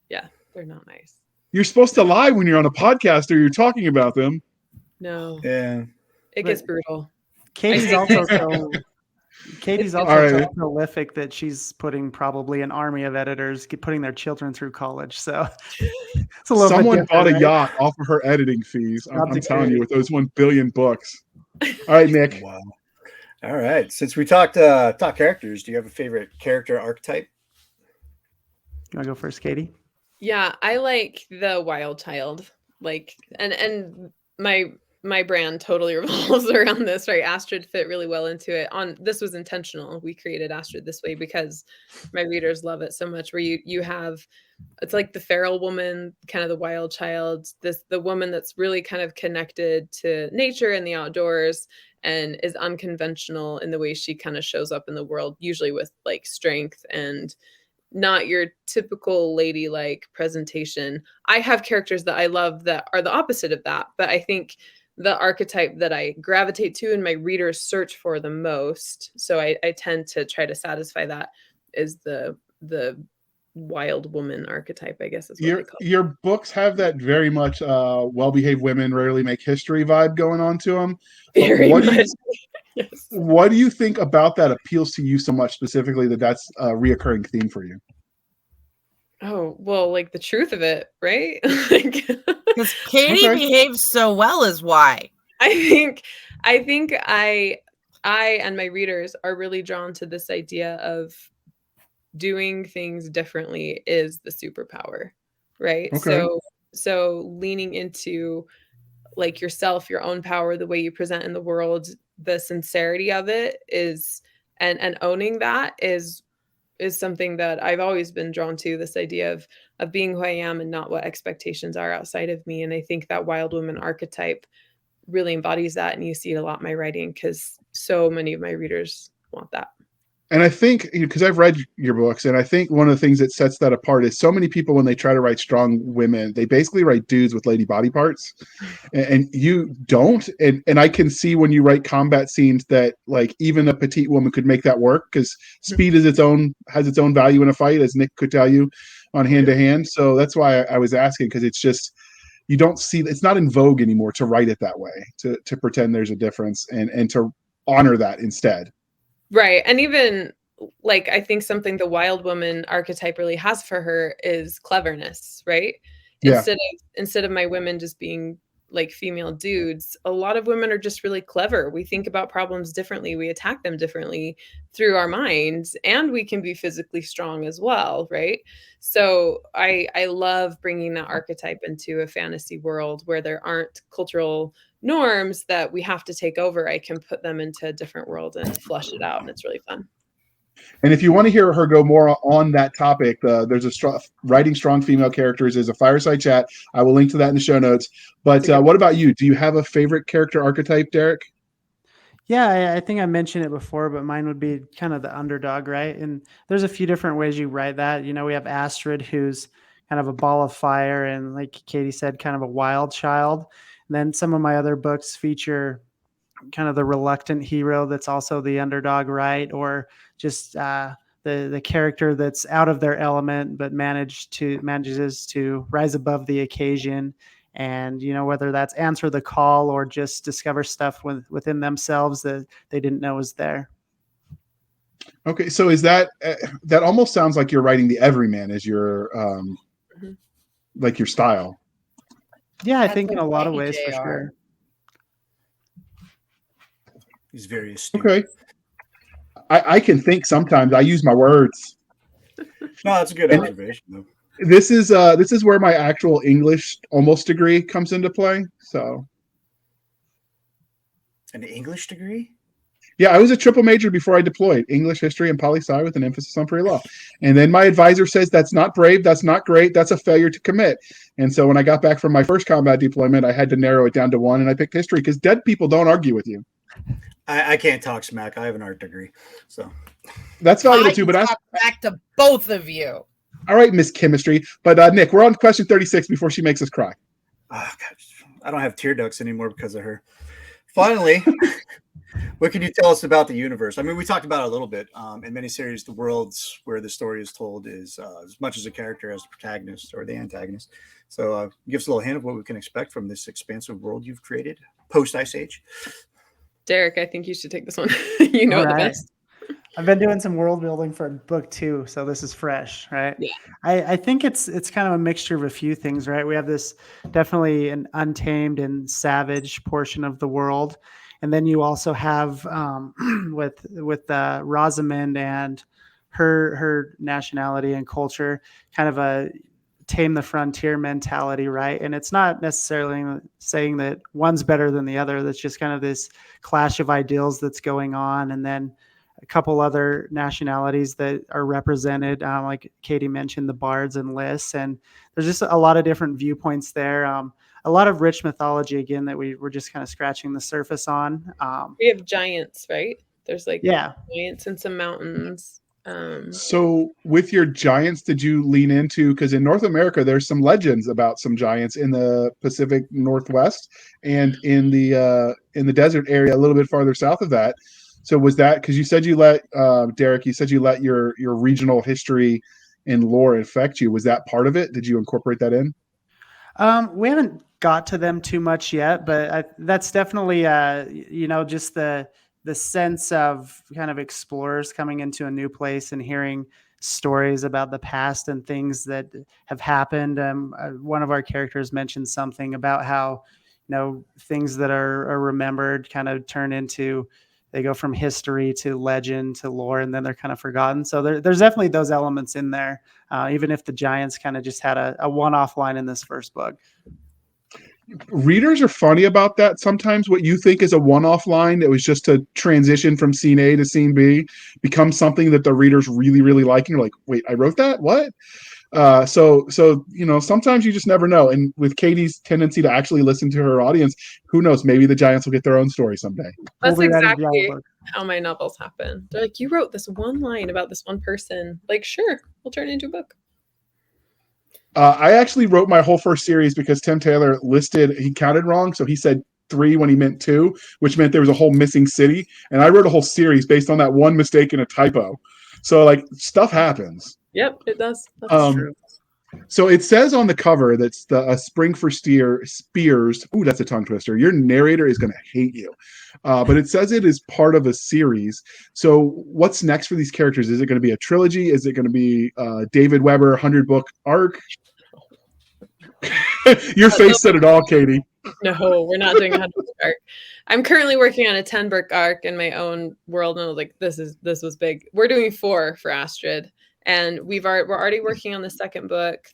Yeah, they're not nice. You're supposed to lie when you're on a podcast or you're talking about them. No. Yeah. It gets brutal. Katie's also so prolific that she's putting probably an army of editors putting their children through college. So it's a little Someone bought a right? yacht off of her editing fees. I'm telling you, with those 1 billion books. All right, Nick. Wow. All right. Since we talked characters, do you have a favorite character archetype? You want to go first, Katie? Yeah, I like the wild child. And my brand totally revolves around this, right? Astrid fit really well into it. This was intentional. We created Astrid this way because my readers love it so much, where you have, it's like the feral woman, kind of the wild child, the woman that's really kind of connected to nature and the outdoors and is unconventional in the way she kind of shows up in the world, usually with like strength and not your typical ladylike presentation. I have characters that I love that are the opposite of that, but I think the archetype that I gravitate to and my readers search for the most, so I tend to try to satisfy that, is the wild woman archetype, I guess is what they call it. Your books have that very much well-behaved women rarely make history vibe going on to them. Very much. Yes. What do you think about that appeals to you so much specifically that's a reoccurring theme for you? Oh, well, like the truth of it, right? Because Katie behaves so well is why. I think I and my readers are really drawn to this idea of doing things differently is the superpower, right? Okay. So leaning into like yourself, your own power, the way you present in the world, the sincerity of it is, and owning that is something that I've always been drawn to, this idea of being who I am and not what expectations are outside of me. And I think that wild woman archetype really embodies that. And you see it a lot in my writing because so many of my readers want that. And I think, because I've read your books, and I think one of the things that sets that apart is so many people, when they try to write strong women, they basically write dudes with lady body parts, and you don't. And I can see when you write combat scenes that like even a petite woman could make that work, because speed is has its own value in a fight, as Nick could tell you on hand to hand. So that's why I was asking, because it's just, you don't see, it's not in vogue anymore to write it that way, to pretend there's a difference, and to honor that instead. Right. And even like, I think something the wild woman archetype really has for her is cleverness, right? Yeah. Instead of my women just being like female dudes, a lot of women are just really clever. We think about problems differently. We attack them differently through our minds, and we can be physically strong as well, right? So I love bringing that archetype into a fantasy world where there aren't cultural norms that we have to take over. I can put them into a different world and flush it out, and it's really fun. And if you want to hear her go more on that topic, there's a writing strong female characters is a fireside chat. I will link to that in the show notes. But what about you? Do you have a favorite character archetype, Derek? Yeah, I think I mentioned it before, but mine would be kind of the underdog, right? And there's a few different ways you write that. You know, we have Astrid, who's kind of a ball of fire, and like Katie said, kind of a wild child. And then some of my other books feature kind of the reluctant hero that's also the underdog, right? Or just the character that's out of their element but manages to rise above the occasion. And you know, whether that's answer the call or just discover stuff within themselves that they didn't know was there. Okay, so is that that almost sounds like you're writing the everyman as your like your style? Yeah, I think in a lot of ways, for sure. He's very astute. Okay. I can think sometimes. I use my words. No, that's a good observation, though. This is where my actual English almost degree comes into play. So, an English degree? Yeah, I was a triple major before I deployed: English, history, and poli-sci with an emphasis on pre-law. And then my advisor says that's not brave, that's not great, that's a failure to commit. And so when I got back from my first combat deployment, I had to narrow it down to one, and I picked history because dead people don't argue with you. I can't talk smack. I have an art degrey, so that's valuable too. But back to both of you. All right, Miss Chemistry. But Nick, we're on question 36 before she makes us cry. Oh, God. I don't have tear ducts anymore because of her. Finally, what can you tell us about the universe? I mean, we talked about it a little bit. In miniseries, the worlds where the story is told is as much as a character as the protagonist or the antagonist. So give us a little hint of what we can expect from this expansive world you've created post Ice Age. Derek, I think you should take this one. You know it the best. I've been doing some world building for book 2, so this is fresh, right? Yeah. I think it's kind of a mixture of a few things, right? We have this definitely an untamed and savage portion of the world, and then you also have with Rosamund and her nationality and culture, kind of a tame the frontier mentality, right? And it's not necessarily saying that one's better than the other. That's just kind of this clash of ideals that's going on. And then a couple other nationalities that are represented, like Katie mentioned, the bards and lists. And there's just a lot of different viewpoints there. A lot of rich mythology, again, that we're just kind of scratching the surface on. We have giants, right? There's like giants and some mountains. So with your giants, did you lean into, because in North America there's some legends about some giants in the Pacific Northwest and in the desert area a little bit farther south of that? So was that because you said you let Derek, you said you let your regional history and lore affect you? Was that part of it? Did you incorporate that in? We haven't got to them too much yet, but that's definitely just the sense of kind of explorers coming into a new place and hearing stories about the past and things that have happened. One of our characters mentioned something about how, things that are remembered kind of turn into, they go from history to legend to lore, and then they're kind of forgotten. So there's definitely those elements in there, even if the giants kind of just had a one-off line in this first book. Readers are funny about that. Sometimes what you think is a one-off line that was just a transition from scene A to scene B becomes something that the readers really, really like. And you're like, wait, I wrote that? What? So sometimes you just never know. And with Katie's tendency to actually listen to her audience, who knows? Maybe the Giants will get their own story someday. That's We'll be writing exactly giant books. how my novels happen. They're like, you wrote this one line about this one person. Like, sure, we'll turn it into a book. I actually wrote my whole first series because Tim Taylor he counted wrong. So he said 3 when he meant 2, which meant there was a whole missing city. And I wrote a whole series based on that one mistake and a typo. So like stuff happens. Yep, it does. That's true. So it says on the cover that's a spring for spears. Ooh, that's a tongue twister. Your narrator is going to hate you. But it says it is part of a series. So what's next for these characters? Is it going to be a trilogy? Is it going to be David Weber 100-book arc? Your face said it all, Katie. No, we're not doing a 100-book arc. I'm currently working on a 10-book arc in my own world, and I was like, this was big. We're doing 4 for Astrid, and we're already working on the 2nd book.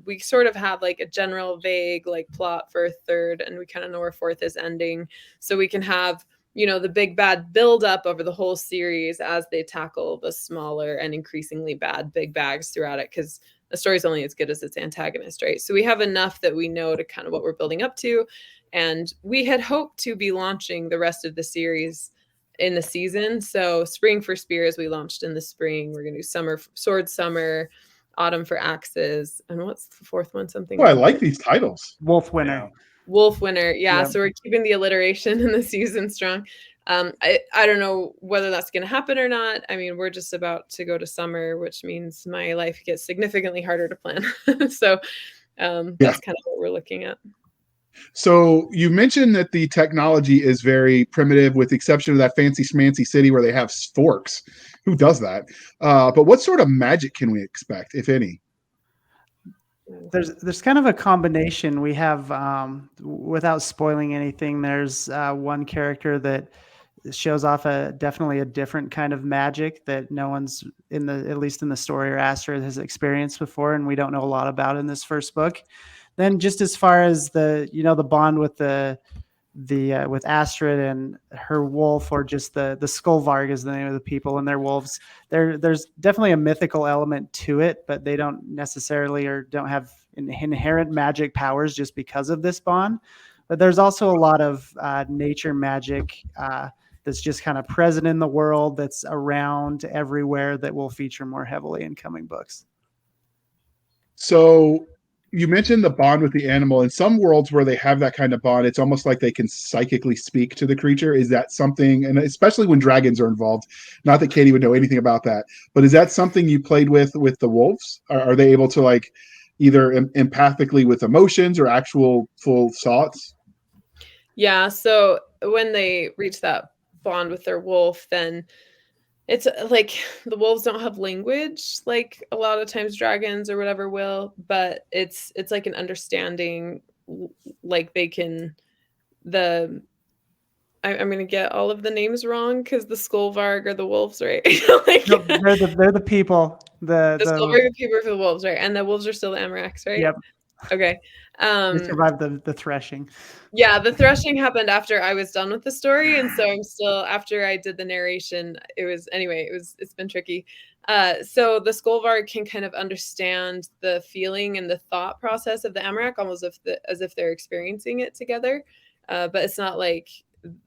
We sort of have like a general vague like plot for a 3rd, and we kind of know where 4th is ending, so we can have the big bad build up over the whole series as they tackle the smaller and increasingly bad big bags throughout it, because the story's only as good as its antagonist, right? So we have enough that we know to kind of what we're building up to. And we had hoped to be launching the rest of the series in the season. So Spring for Spears, we launched in the spring. We're going to do Summer, Sword Summer, Autumn for Axes. And what's the 4th one? Something. Oh, I like these titles. Wolf Winter. Wolf Winter. Yeah. Yep. So we're keeping the alliteration in the season strong. I don't know whether that's going to happen or not. I mean, we're just about to go to summer, which means my life gets significantly harder to plan. So that's kind of what we're looking at. So you mentioned that the technology is very primitive, with the exception of that fancy schmancy city where they have forks. Who does that? But what sort of magic can we expect, if any? There's kind of a combination. We have, without spoiling anything, there's one character that shows off definitely a different kind of magic that no one's at least in the story or Astrid has experienced before, and we don't know a lot about in this first book. Then just as far as the bond with with Astrid and her wolf, or just the Skullvarg is the name of the people and their wolves. There's definitely a mythical element to it, but they don't necessarily or don't have inherent magic powers just because of this bond. But there's also a lot of nature magic that's just kind of present in the world, that's around everywhere, that will feature more heavily in coming books. So you mentioned the bond with the animal. In some worlds where they have that kind of bond, it's almost like they can psychically speak to the creature. Is that something, and especially when dragons are involved, not that Katie would know anything about that, but is that something you played with the wolves? Are they able to like either empathically with emotions or actual full thoughts? Yeah. So when they reach that bond with their wolf, then it's like the wolves don't have language like a lot of times dragons or whatever will, but it's like an understanding, like they can I'm going to get all of the names wrong because the Skullvarg are the wolves, right? Like, no, they're the people. The Skullvarg are people for the wolves, right? And the wolves are still the Amraks, right? Yep. Okay. They survived the threshing. Yeah, the threshing happened after I was done with the story, and so I'm still, after I did the narration, it's been tricky. So the Skullvarg can kind of understand the feeling and the thought process of the Amrak, almost as if they're experiencing it together. But it's not like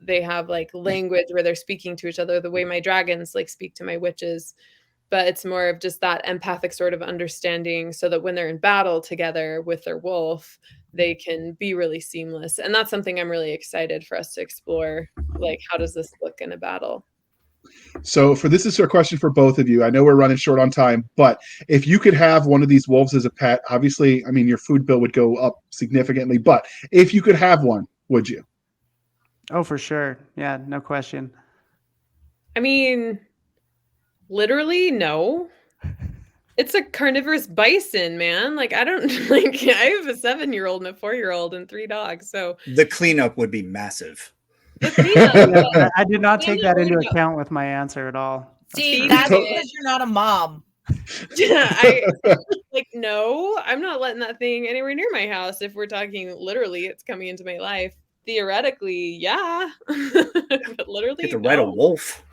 they have like language where they're speaking to each other the way my dragons like speak to my witches. But it's more of just that empathic sort of understanding, so that when they're in battle together with their wolf, they can be really seamless. And that's something I'm really excited for us to explore. Like, how does this look in a battle? So this is a question for both of you. I know we're running short on time, but if you could have one of these wolves as a pet, obviously, I mean, your food bill would go up significantly, but if you could have one, would you? Oh, for sure. Yeah, no question. I mean, literally, no. It's a carnivorous bison, man. Like, I don't like, I have a 7-year-old and a 4-year-old and 3 dogs. So the cleanup would be massive. The cleanup, I did not take that into account with my answer at all. See, that's because you're not a mom. Yeah, like, no, I'm not letting that thing anywhere near my house. If we're talking literally, it's coming into my life. Theoretically, yeah. But literally, you have to ride a wolf.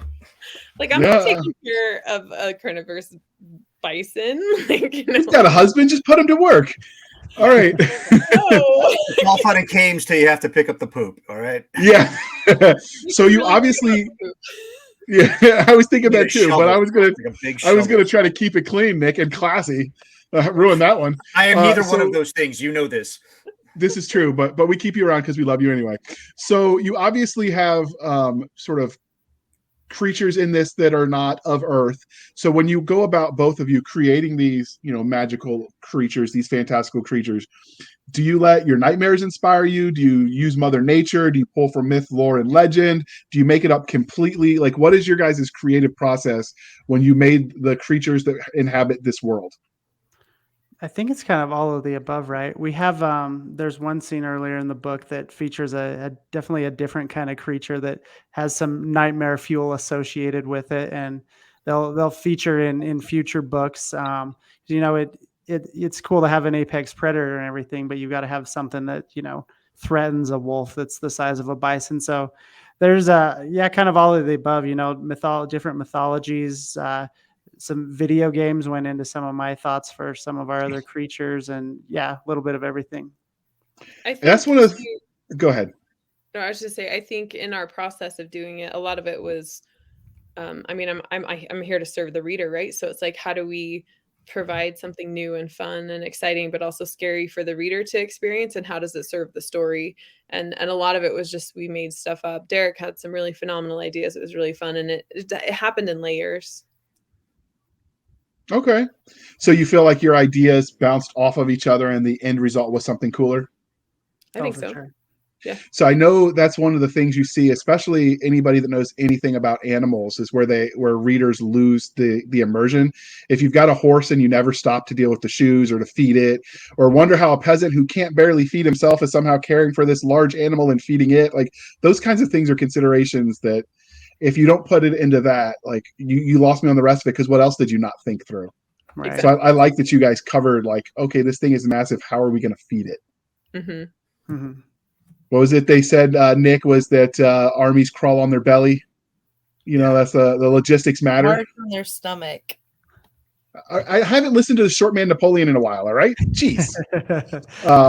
Like, I'm not taking care of a carnivorous bison. Like, He's got a husband. Just put him to work. All right. It's all fun and games till you have to pick up the poop. All right. Yeah. So you obviously. Yeah, I was thinking that too, but I was gonna try to keep it clean, Nick, and classy. Ruin that one. I am neither one of those things. You know this. This is true, but we keep you around because we love you anyway. So you obviously have sort of creatures in this that are not of Earth. So when you go about, both of you, creating these, magical creatures, these fantastical creatures, do you let your nightmares inspire you? Do you use Mother Nature? Do you pull from myth, lore, and legend? Do you make it up completely? Like, what is your guys' creative process when you made the creatures that inhabit this world? I think it's kind of all of the above, right? We have there's one scene earlier in the book that features a definitely a different kind of creature that has some nightmare fuel associated with it, and they'll feature in future books. It's cool to have an apex predator and everything, but you've got to have something that threatens a wolf that's the size of a bison. So there's kind of all of the above. Different mythologies. Some video games went into some of my thoughts for some of our other creatures, and a little bit of everything. I think that's one of. Go ahead. No, I was just say, I think in our process of doing it, a lot of it was, I'm here to serve the reader, right? So it's like, how do we provide something new and fun and exciting, but also scary for the reader to experience, and how does it serve the story? And a lot of it was just, we made stuff up. Derek had some really phenomenal ideas. It was really fun, and it happened in layers. Okay. So you feel like your ideas bounced off of each other and the end result was something cooler? I think so. Sure. Yeah. So I know that's one of the things you see, especially anybody that knows anything about animals, is where readers lose the immersion. If you've got a horse and you never stop to deal with the shoes or to feed it, or wonder how a peasant who can't barely feed himself is somehow caring for this large animal and feeding it, like those kinds of things are considerations that, if you don't put it into that, like you lost me on the rest of it, because what else did you not think through? Right. So I like that you guys covered, like, okay, this thing is massive. How are we going to feed it? Mm-hmm. Mm-hmm. What was it they said, Nick, was that armies crawl on their belly? That's the logistics matter. Hard from their stomach. I haven't listened to the Short Man Napoleon in a while, all right? Jeez.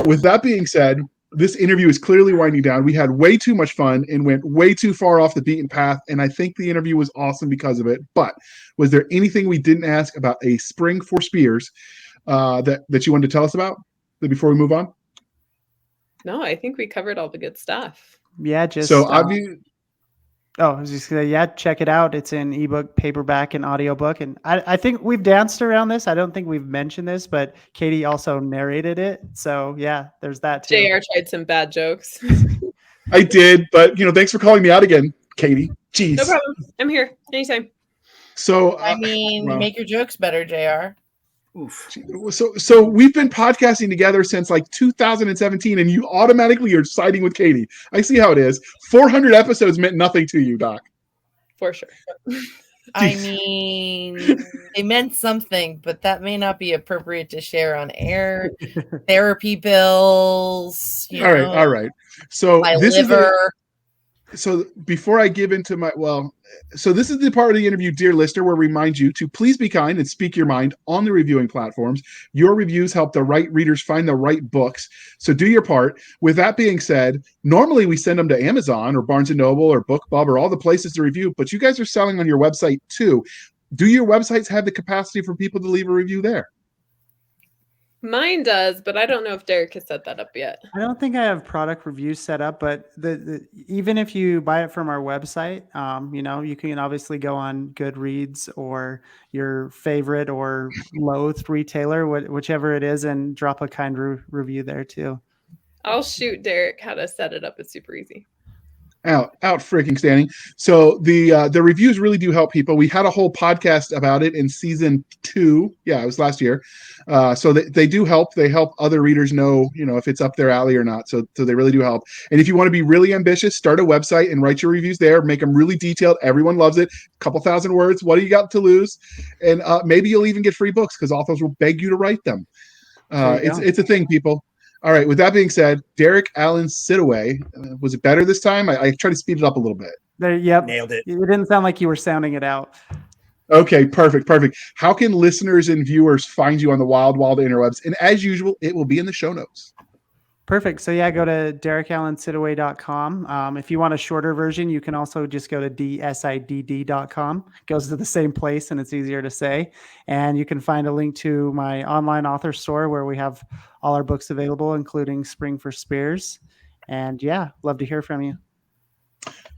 With that being said, this interview is clearly winding down. We had way too much fun and went way too far off the beaten path, and I think the interview was awesome because of it. But was there anything we didn't ask about a spring for spears that you wanted to tell us about before we move on? No, I think we covered all the good stuff. Yeah, just so I was just gonna check it out. It's in ebook, paperback, and audiobook. And I think we've danced around this. I don't think we've mentioned this, but Katie also narrated it. So there's that too. JR tried some bad jokes. I did, but thanks for calling me out again, Katie. Jeez. No problem. I'm here anytime. So make your jokes better, JR. Oof. So we've been podcasting together since like 2017, and you automatically are siding with Katie. I see how it is. 400 episodes meant nothing to you, Doc. For sure. I mean, they meant something, but that may not be appropriate to share on air. Therapy bills. All right. So my this liver. So before I give into so this is the part of the interview, dear listener, where we remind you to please be kind and speak your mind on the reviewing platforms. Your reviews help the right readers find the right books. So do your part. With that being said, normally we send them to Amazon or Barnes & Noble or BookBub or all the places to review, but you guys are selling on your website too. Do your websites have the capacity for people to leave a review there? Mine does, but I don't know if Derek has set that up yet. I don't think I have product reviews set up, but even if you buy it from our website, you can obviously go on Goodreads or your favorite or loathed retailer, whichever it is, and drop a kind review there too. I'll shoot Derek how to set it up. It's super easy. Out freaking standing. So the reviews really do help people. We had a whole podcast about it in season 2. Yeah, it was last year. So they do help. They help other readers know, if it's up their alley or not. So they really do help. And if you want to be really ambitious, start a website and write your reviews there. Make them really detailed. Everyone loves it. A couple thousand words. What do you got to lose? And maybe you'll even get free books because authors will beg you to write them. It's a thing, people. All right. With that being said, Derek Allen Siddoway, was it better this time? I tried to speed it up a little bit. Yep. Nailed it. It didn't sound like you were sounding it out. Okay, perfect. How can listeners and viewers find you on the wild interwebs? And as usual, it will be in the show notes. Perfect. So yeah, go to DerekAllenSiddoway.com. If you want a shorter version, you can also just go to DSIDD.com. Goes to the same place and it's easier to say. And you can find a link to my online author store where we have all our books available, including Spring for Spears. And yeah, love to hear from you.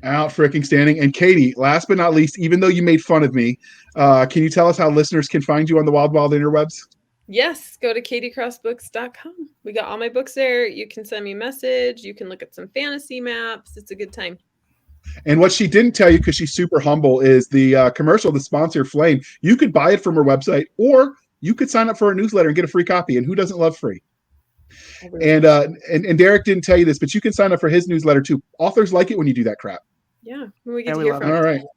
Out freaking standing. And Katie, last but not least, even though you made fun of me, can you tell us how listeners can find you on the wild interwebs? Yes, go to katiecrossbooks.com. We got all my books there. You can send me a message. You can look at some fantasy maps. It's a good time. And what she didn't tell you, because she's super humble, is the commercial, the sponsor Flame. You could buy it from her website, or you could sign up for a newsletter and get a free copy. And who doesn't love free? And Derek didn't tell you this, but you can sign up for his newsletter too. Authors like it when you do that crap. Yeah, we get Yeah, to we hear love from it. you.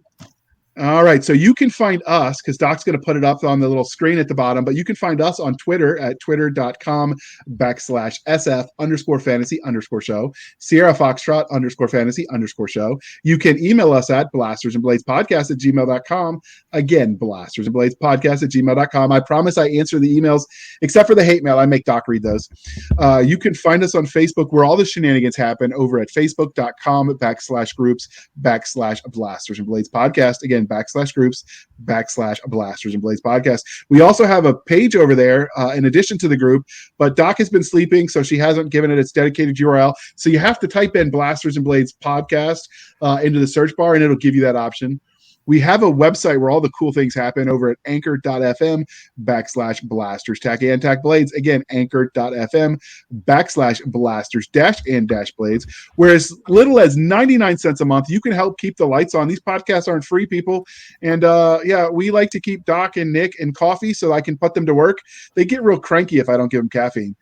All right. So you can find us, because Doc's going to put it up on the little screen at the bottom, but you can find us on Twitter at twitter.com/SF_fantasy_show, Sierra Foxtrot _fantasy_show. You can email us at blastersandbladespodcast@gmail.com. Again, blastersandbladespodcast@gmail.com. I promise I answer the emails, except for the hate mail. I make Doc read those. You can find us on Facebook, where all the shenanigans happen, over at facebook.com/groups/Blasters and Blades Podcast. Again, /groups/Blasters and Blades Podcast. We also have a page over there in addition to the group, but Doc has been sleeping, so she hasn't given it its dedicated URL. So you have to type in Blasters and Blades Podcast into the search bar, and it'll give you that option. We have a website where all the cool things happen over at anchor.fm/blasters and blades. Again, anchor.fm/blasters and blades. Where as little as 99 cents a month, you can help keep the lights on. These podcasts aren't free, people. And we like to keep Doc and Nick in coffee so I can put them to work. They get real cranky if I don't give them caffeine.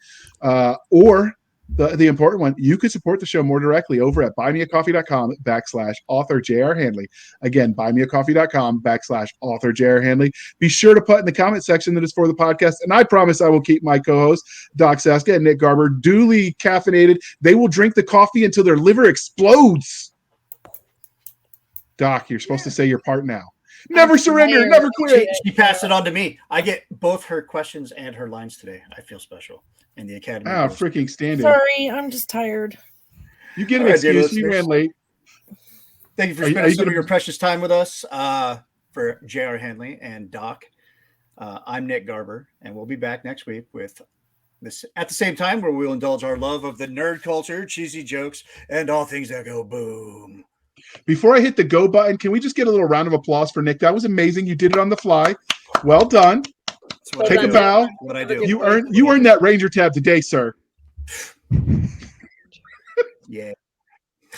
Or the important one, you could support the show more directly over at buymeacoffee.com/author J.R. Handley. Again, buymeacoffee.com/author J.R. Handley. Be sure to put in the comment section that it's for the podcast, and I promise I will keep my co-hosts, Doc Cisca and Nick Garber, duly caffeinated. They will drink the coffee until their liver explodes. Doc, you're supposed to say your part now. Never surrender, never quit. She passed it on to me. I get both her questions and her lines today. I feel special. And the Academy. Oh, freaking standing. Sorry, I'm just tired. You get an excuse. You ran late. Thank you for spending some of your precious time with us. For J.R. Handley and Doc, I'm Nick Garber, and we'll be back next week with this at the same time, where we'll indulge our love of the nerd culture, cheesy jokes, and all things that go boom. Before I hit the go button, can we just get a little round of applause for Nick? That was amazing. You did it on the fly. Well done. Take a bow. What I do. You earned that Ranger tab today, sir. Yeah.